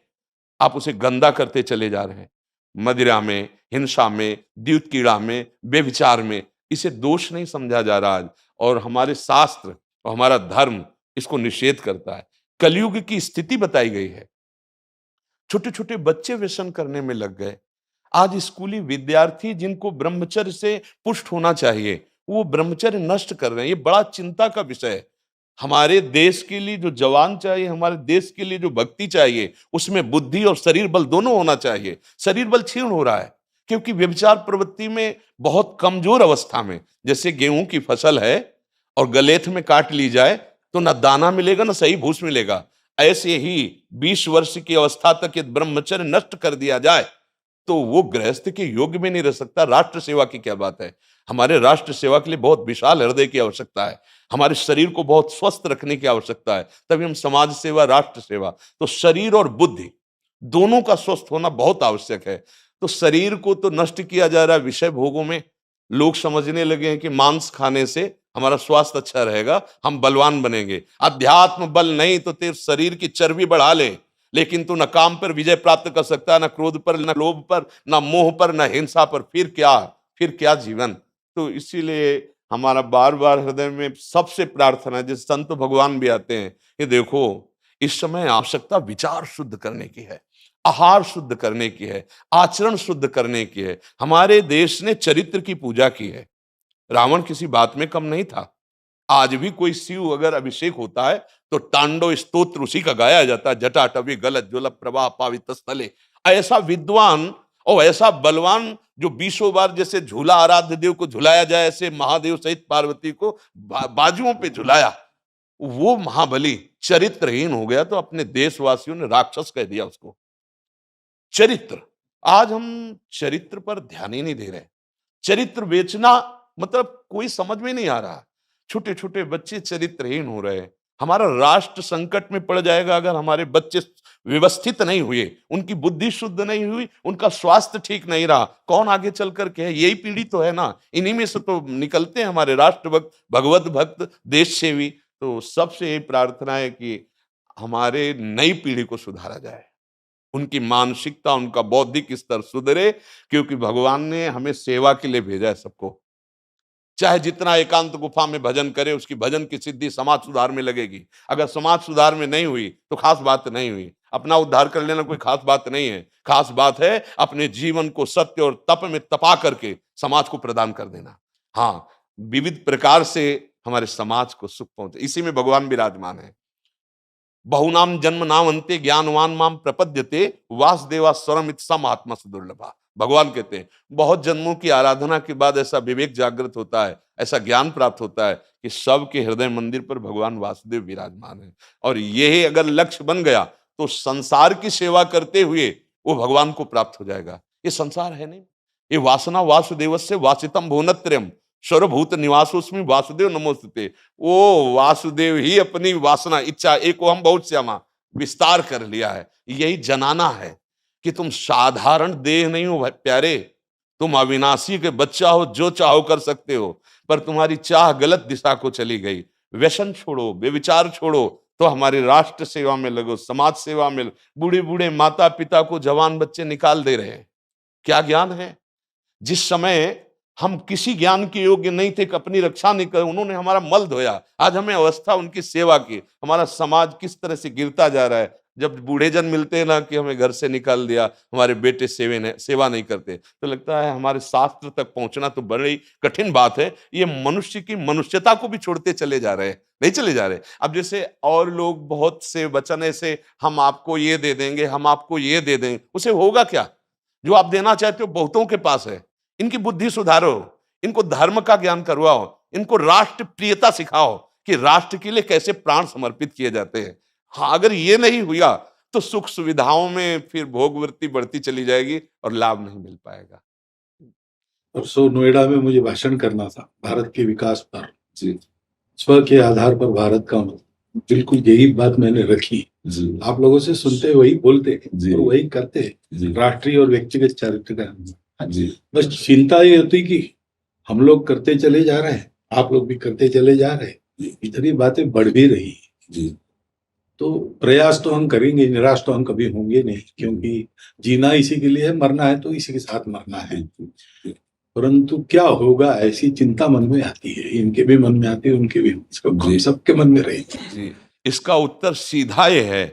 आप उसे गंदा करते चले जा रहे हैं। मदिरा में, हिंसा में, द्यूत कीड़ा में, व्यभिचार में, इसे दोष नहीं समझा जा रहा आज। और हमारे शास्त्र और हमारा धर्म इसको निषेध करता है। कलयुग की स्थिति बताई गई है। छोटे छोटे बच्चे व्यसन करने में लग गए। आज स्कूली विद्यार्थी जिनको ब्रह्मचर्य से पुष्ट होना चाहिए, वो ब्रह्मचर्य नष्ट कर रहे हैं। ये बड़ा चिंता का विषय है। हमारे देश के लिए जो जवान चाहिए, हमारे देश के लिए जो भक्ति चाहिए, उसमें बुद्धि और शरीर बल दोनों होना चाहिए। शरीर बल क्षीण हो रहा है, क्योंकि व्यभिचार प्रवृत्ति में बहुत कमजोर अवस्था में, जैसे गेहूं की फसल है और गलेथ में काट ली जाए तो ना दाना मिलेगा ना सही भूस मिलेगा, ऐसे ही 20 वर्ष की अवस्था तक यदि ब्रह्मचर्य नष्ट कर दिया जाए तो वो गृहस्थ के योग्य में नहीं रह सकता। राष्ट्र सेवा की क्या बात है। हमारे राष्ट्र सेवा के लिए बहुत विशाल हृदय की आवश्यकता है। हमारे शरीर को बहुत स्वस्थ रखने की आवश्यकता है, तभी हम समाज सेवा, राष्ट्र सेवा। तो शरीर और बुद्धि दोनों का स्वस्थ होना बहुत आवश्यक है। तो शरीर को तो नष्ट किया जा रहा है विषय भोगों में। लोग समझने लगे हैं कि मांस खाने से हमारा स्वास्थ्य अच्छा रहेगा, हम बलवान बनेंगे। अध्यात्म बल नहीं तो तेरे शरीर की चर्बी बढ़ा ले, लेकिन तू न काम पर विजय प्राप्त कर सकता, न क्रोध पर, न लोभ पर, न मोह पर, न हिंसा पर। फिर क्या जीवन। तो इसीलिए हमारा बार बार हृदय में सबसे प्रार्थना है, जिस संत भगवान भी आते हैं, ये देखो इस समय आवश्यकता विचार शुद्ध करने की है, आहार शुद्ध करने की है, आचरण शुद्ध करने की है। हमारे देश ने चरित्र की पूजा की है। रावण किसी बात में कम नहीं था। आज भी कोई शिव अगर अभिषेक होता है तो तांडव स्तोत्र उसी का गाया जाता है। जटाटवी गलत ज्वल प्रवाह पावित स्थले। ऐसा विद्वान और ऐसा बलवान जो 20 बार जैसे झूला आराध्य देव को झुलाया जाए, ऐसे महादेव सहित पार्वती को बाजुओं पे झुलाया, वो महाबली चरित्रहीन हो गया तो अपने देशवासियों ने राक्षस कह दिया उसको। चरित्र, आज हम चरित्र पर ध्यान ही नहीं दे रहे। चरित्र बेचना मतलब कोई समझ में नहीं आ रहा। छोटे छोटे बच्चे चरित्रहीन हो रहे हैं। हमारा राष्ट्र संकट में पड़ जाएगा अगर हमारे बच्चे व्यवस्थित नहीं हुए, उनकी बुद्धि शुद्ध नहीं हुई, उनका स्वास्थ्य ठीक नहीं रहा, कौन आगे चल कर के है? यही पीढ़ी तो है ना, इन्हीं में से तो निकलते हैं हमारे राष्ट्र भक्त, भगवत भक्त, देश सेवी। तो सबसे यही प्रार्थना है कि हमारे नई पीढ़ी को सुधारा जाए, उनकी मानसिकता, उनका बौद्धिक स्तर सुधरे, क्योंकि भगवान ने हमें सेवा के लिए भेजा है सबको। चाहे जितना एकांत गुफा में भजन करे, उसकी भजन की सिद्धि समाज सुधार में लगेगी। अगर समाज सुधार में नहीं हुई तो खास बात नहीं हुई। अपना उद्धार कर लेना कोई खास बात नहीं है। खास बात है अपने जीवन को सत्य और तप में तपा करके समाज को प्रदान कर देना। हाँ, विविध प्रकार से हमारे समाज को सुख पहुंचे, इसी में भगवान विराजमान है। बहुनाम जन्म नाम अंते ज्ञानवान माम प्रपद्यते वासुदेवा स्वरमित सम आत्मा सुदुर्लभा। भगवान कहते हैं बहुत जन्मों की आराधना के बाद ऐसा विवेक जागृत होता है, ऐसा ज्ञान प्राप्त होता है कि सबके हृदय मंदिर पर भगवान वासुदेव विराजमान है। और यही अगर लक्ष्य बन गया तो संसार की सेवा करते हुए वो भगवान को प्राप्त हो जाएगा। ये संसार है नहीं, ये वासना वासुदेवस्य वासितम भुवनत्रयम् सर्वभूत निवासोस्मि वासुदेव नमोस्तुते। वो वासुदेव ही अपनी वासना, इच्छा, एको हम बहुत श्यामा विस्तार कर लिया है। यही जनाना है कि तुम साधारण देह नहीं हो भाई प्यारे, तुम अविनाशी के बच्चा हो, जो चाहो कर सकते हो, पर तुम्हारी चाह गलत दिशा को चली गई। व्यसन छोड़ो, बेविचार छोड़ो, तो हमारी राष्ट्र सेवा में लगो, समाज सेवा में। बूढ़े बूढ़े माता पिता को जवान बच्चे निकाल दे रहे हैं। क्या ज्ञान है? जिस समय हम किसी ज्ञान के योग्य नहीं थे, अपनी रक्षा नहीं कर, उन्होंने हमारा मल धोया। आज हमें अवस्था उनकी सेवा की। हमारा समाज किस तरह से गिरता जा रहा है। जब बूढ़े जन मिलते हैं ना कि हमें घर से निकाल दिया, हमारे बेटे सेवा नहीं करते, तो लगता है हमारे शास्त्र तक पहुंचना तो बड़ी कठिन बात है। ये मनुष्य की मनुष्यता को भी छोड़ते चले जा रहे हैं, नहीं चले जा रहे। अब जैसे और लोग बहुत से वचन ऐसे, हम आपको ये दे देंगे, हम आपको ये दे देंगे, उसे होगा क्या? जो आप देना चाहते हो बहुतों के पास है। इनकी बुद्धि सुधारो, इनको धर्म का ज्ञान करवाओ, इनको राष्ट्र प्रियता सिखाओ कि राष्ट्र के लिए कैसे प्राण समर्पित किए जाते हैं। हाँ, अगर ये नहीं हुआ तो सुख सुविधाओं में फिर भोगवृत्ति बढ़ती चली जाएगी और लाभ नहीं मिल पाएगा। परसों नोएडा में मुझे भाषण करना था भारत के विकास पर। स्व के आधार पर भारत का मतलब, बिल्कुल यही बात मैंने रखी। आप लोगों से सुनते वही बोलते और वही करते, राष्ट्रीय और व्यक्तिगत चरित्र का। बस चिंता ये होती कि हम लोग करते चले जा रहे हैं, आप लोग भी करते चले जा रहे हैं, इतनी बातें बढ़ भी रही है। तो प्रयास तो हम करेंगे, निराश तो हम कभी होंगे नहीं, क्योंकि जीना इसी के लिए है, मरना है तो इसी के साथ मरना है। परंतु क्या होगा, ऐसी चिंता मन में आती है, इनके भी मन में आती है, उनके भी, सबके मन में रहेगी। इसका उत्तर सीधा ये है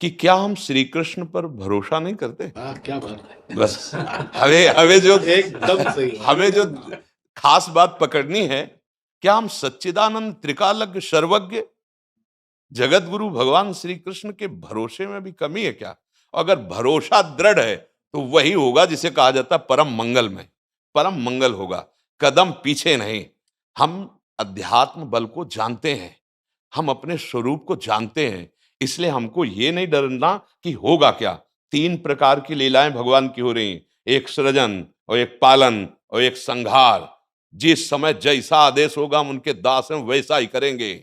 कि क्या हम श्री कृष्ण पर भरोसा नहीं करते? क्या बात है। बस हमें जो एकदम सही, हमें जो खास बात पकड़नी है, क्या हम सच्चिदानंद त्रिकालज्ञ सर्वज्ञ जगत गुरु भगवान श्री कृष्ण के भरोसे में भी कमी है क्या? अगर भरोसा दृढ़ है तो वही होगा जिसे कहा जाता है परम मंगल में। परम मंगल होगा, कदम पीछे नहीं। हम अध्यात्म बल को जानते हैं, हम अपने स्वरूप को जानते हैं, इसलिए हमको ये नहीं डरना कि होगा क्या। 3 प्रकार की लीलाएं भगवान की हो रही, एक सृजन और एक पालन और एक संहार। जिस समय जैसा आदेश होगा हम उनके दास हैं, वैसा ही करेंगे।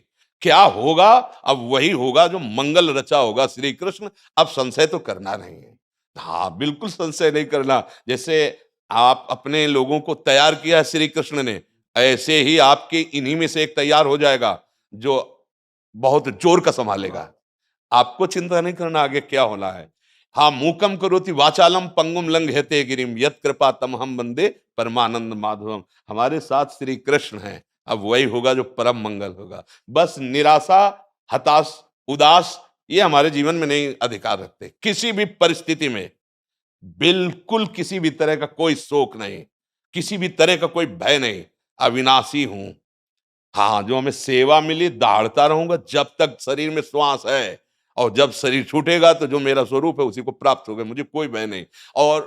क्या होगा? अब वही होगा जो मंगल रचा होगा श्री कृष्ण। अब संशय तो करना नहीं है। हाँ, बिल्कुल संशय नहीं करना। जैसे आप अपने लोगों को तैयार किया है श्री कृष्ण ने, ऐसे ही आपके इन्हीं में से एक तैयार हो जाएगा जो बहुत जोर का संभालेगा। आपको चिंता नहीं करना आगे क्या होना है। हाँ, मूकम करोति वाचालम पंगुम लंघयते गिरिम यत् कृपा तमहम वंदे परमानंद माधवम। हमारे साथ श्री कृष्ण हैं, अब वही होगा जो परम मंगल होगा। बस निराशा, हताश, उदास ये हमारे जीवन में नहीं अधिकार रखते। किसी भी परिस्थिति में बिल्कुल किसी भी तरह का कोई शोक नहीं, किसी भी तरह का कोई भय नहीं। अविनाशी हूं। हाँ, जो हमें सेवा मिली दहाड़ता रहूंगा जब तक शरीर में श्वास है, और जब शरीर छूटेगा तो जो मेरा स्वरूप है उसी को प्राप्त होगा। मुझे कोई भय नहीं। और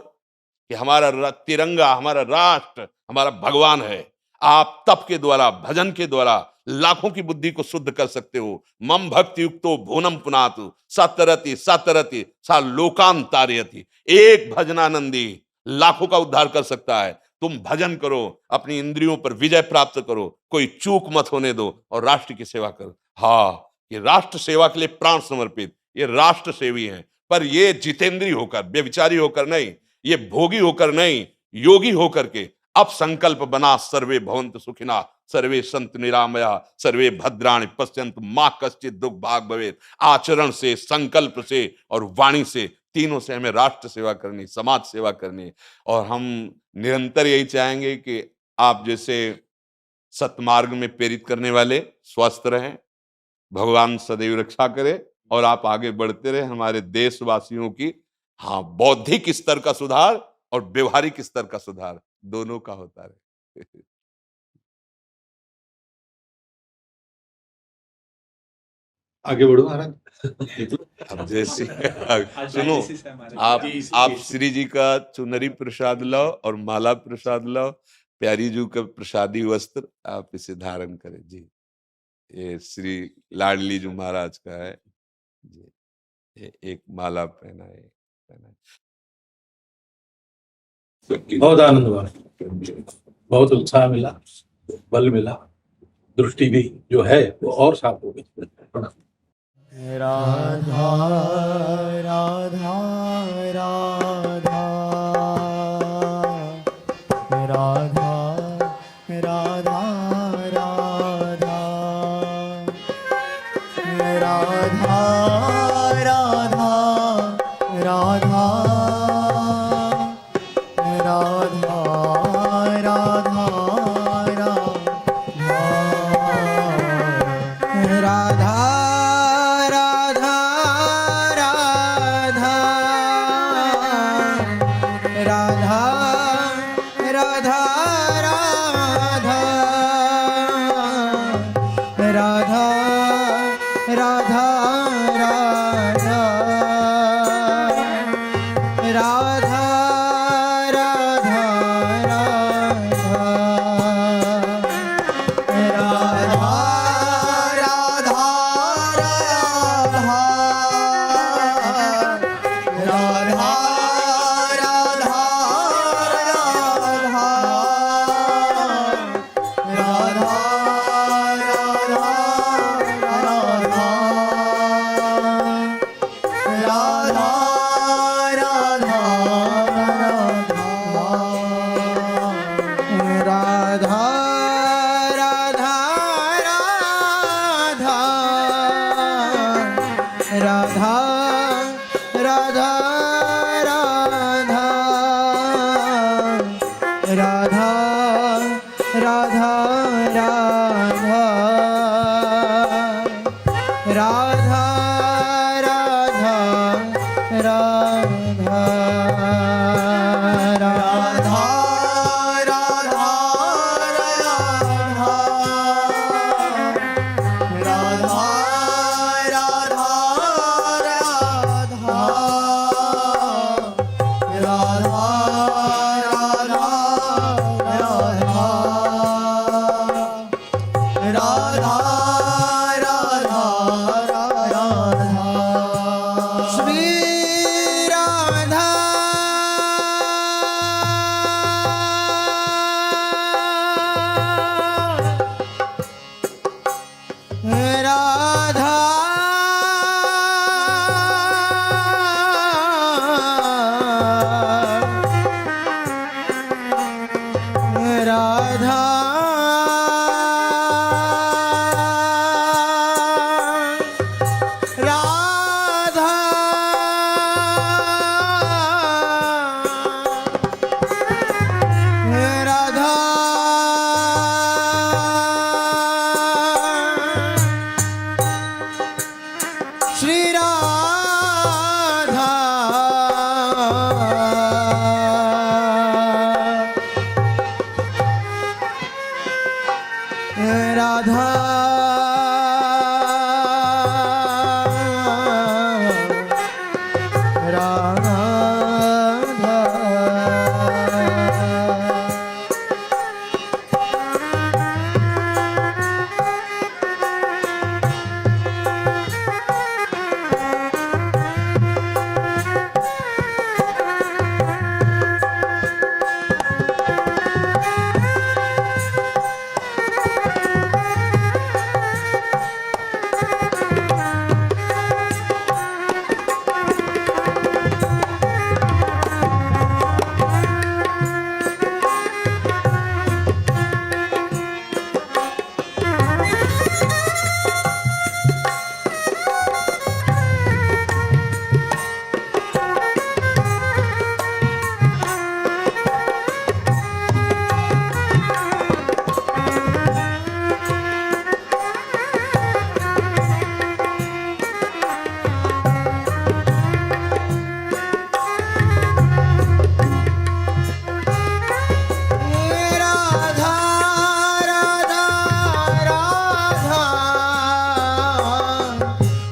कि हमारा तिरंगा, हमारा राष्ट्र, हमारा भगवान है। आप तप के द्वारा, भजन के द्वारा लाखों की बुद्धि को शुद्ध कर सकते हो। मम भक्ति युक्तो भुवनम पुनातु सतरति सतरति सा लोकान तारयति। एक भजनानंदी लाखों का उद्धार कर सकता है। तुम भजन करो, अपनी इंद्रियों पर विजय प्राप्त करो, कोई चूक मत होने दो और राष्ट्र की सेवा करो। हाँ, ये राष्ट्र सेवा के लिए प्राण समर्पित, ये राष्ट्र सेवी हैं, पर ये जितेंद्रीय होकर, व्यभिचारी होकर नहीं, ये भोगी होकर नहीं, योगी होकर के अब संकल्प बना, सर्वे भवन्तु सुखिना, सर्वे सन्तु निरामया, सर्वे भद्राणि पश्यन्तु मा कश्चित् दुख भाग भवेत्। आचरण से, संकल्प से और वाणी से, तीनों से हमें राष्ट्र सेवा करनी, समाज सेवा करनी। और हम निरंतर यही चाहेंगे कि आप जैसे सतमार्ग में प्रेरित करने वाले स्वस्थ रहें, भगवान सदैव रक्षा करे और आप आगे बढ़ते रहे। हमारे देशवासियों की हाँ बौद्धिक स्तर का सुधार और व्यवहारिक स्तर का सुधार दोनों का होता रहे। आगे बढ़ो महाराज। अब जैसे सुनो, आप श्री जी का चुनरी प्रसाद लाओ और माला प्रसाद लाओ, प्यारी जी का प्रसादी वस्त्र आप इसे धारण करें जी। ये श्री लाडली जी महाराज का है जी, ये एक माला पहनाए। बहुत आनंद हुआ, बहुत उत्साह मिला, बल मिला, दृष्टि भी जो है वो और साफ हो गई। राधा राधा राधा राधा राधा राधा राधा राधा राधा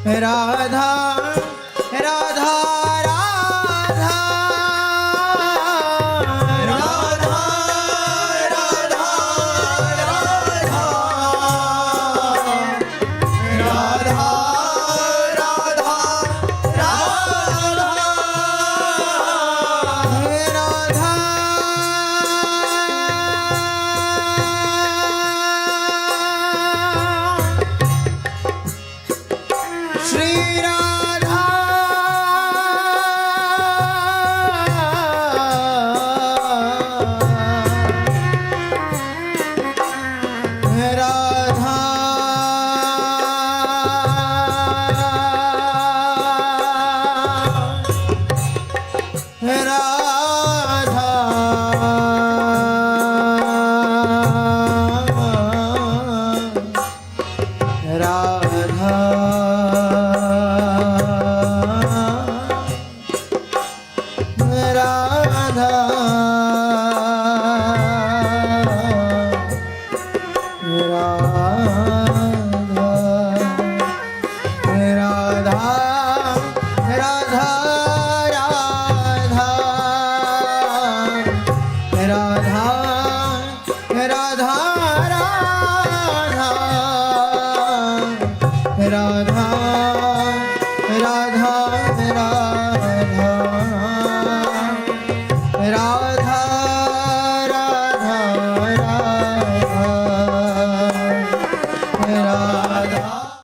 राधा राधा राधा राधा राधा राधा राधा श्री राधा राधा राधा राधा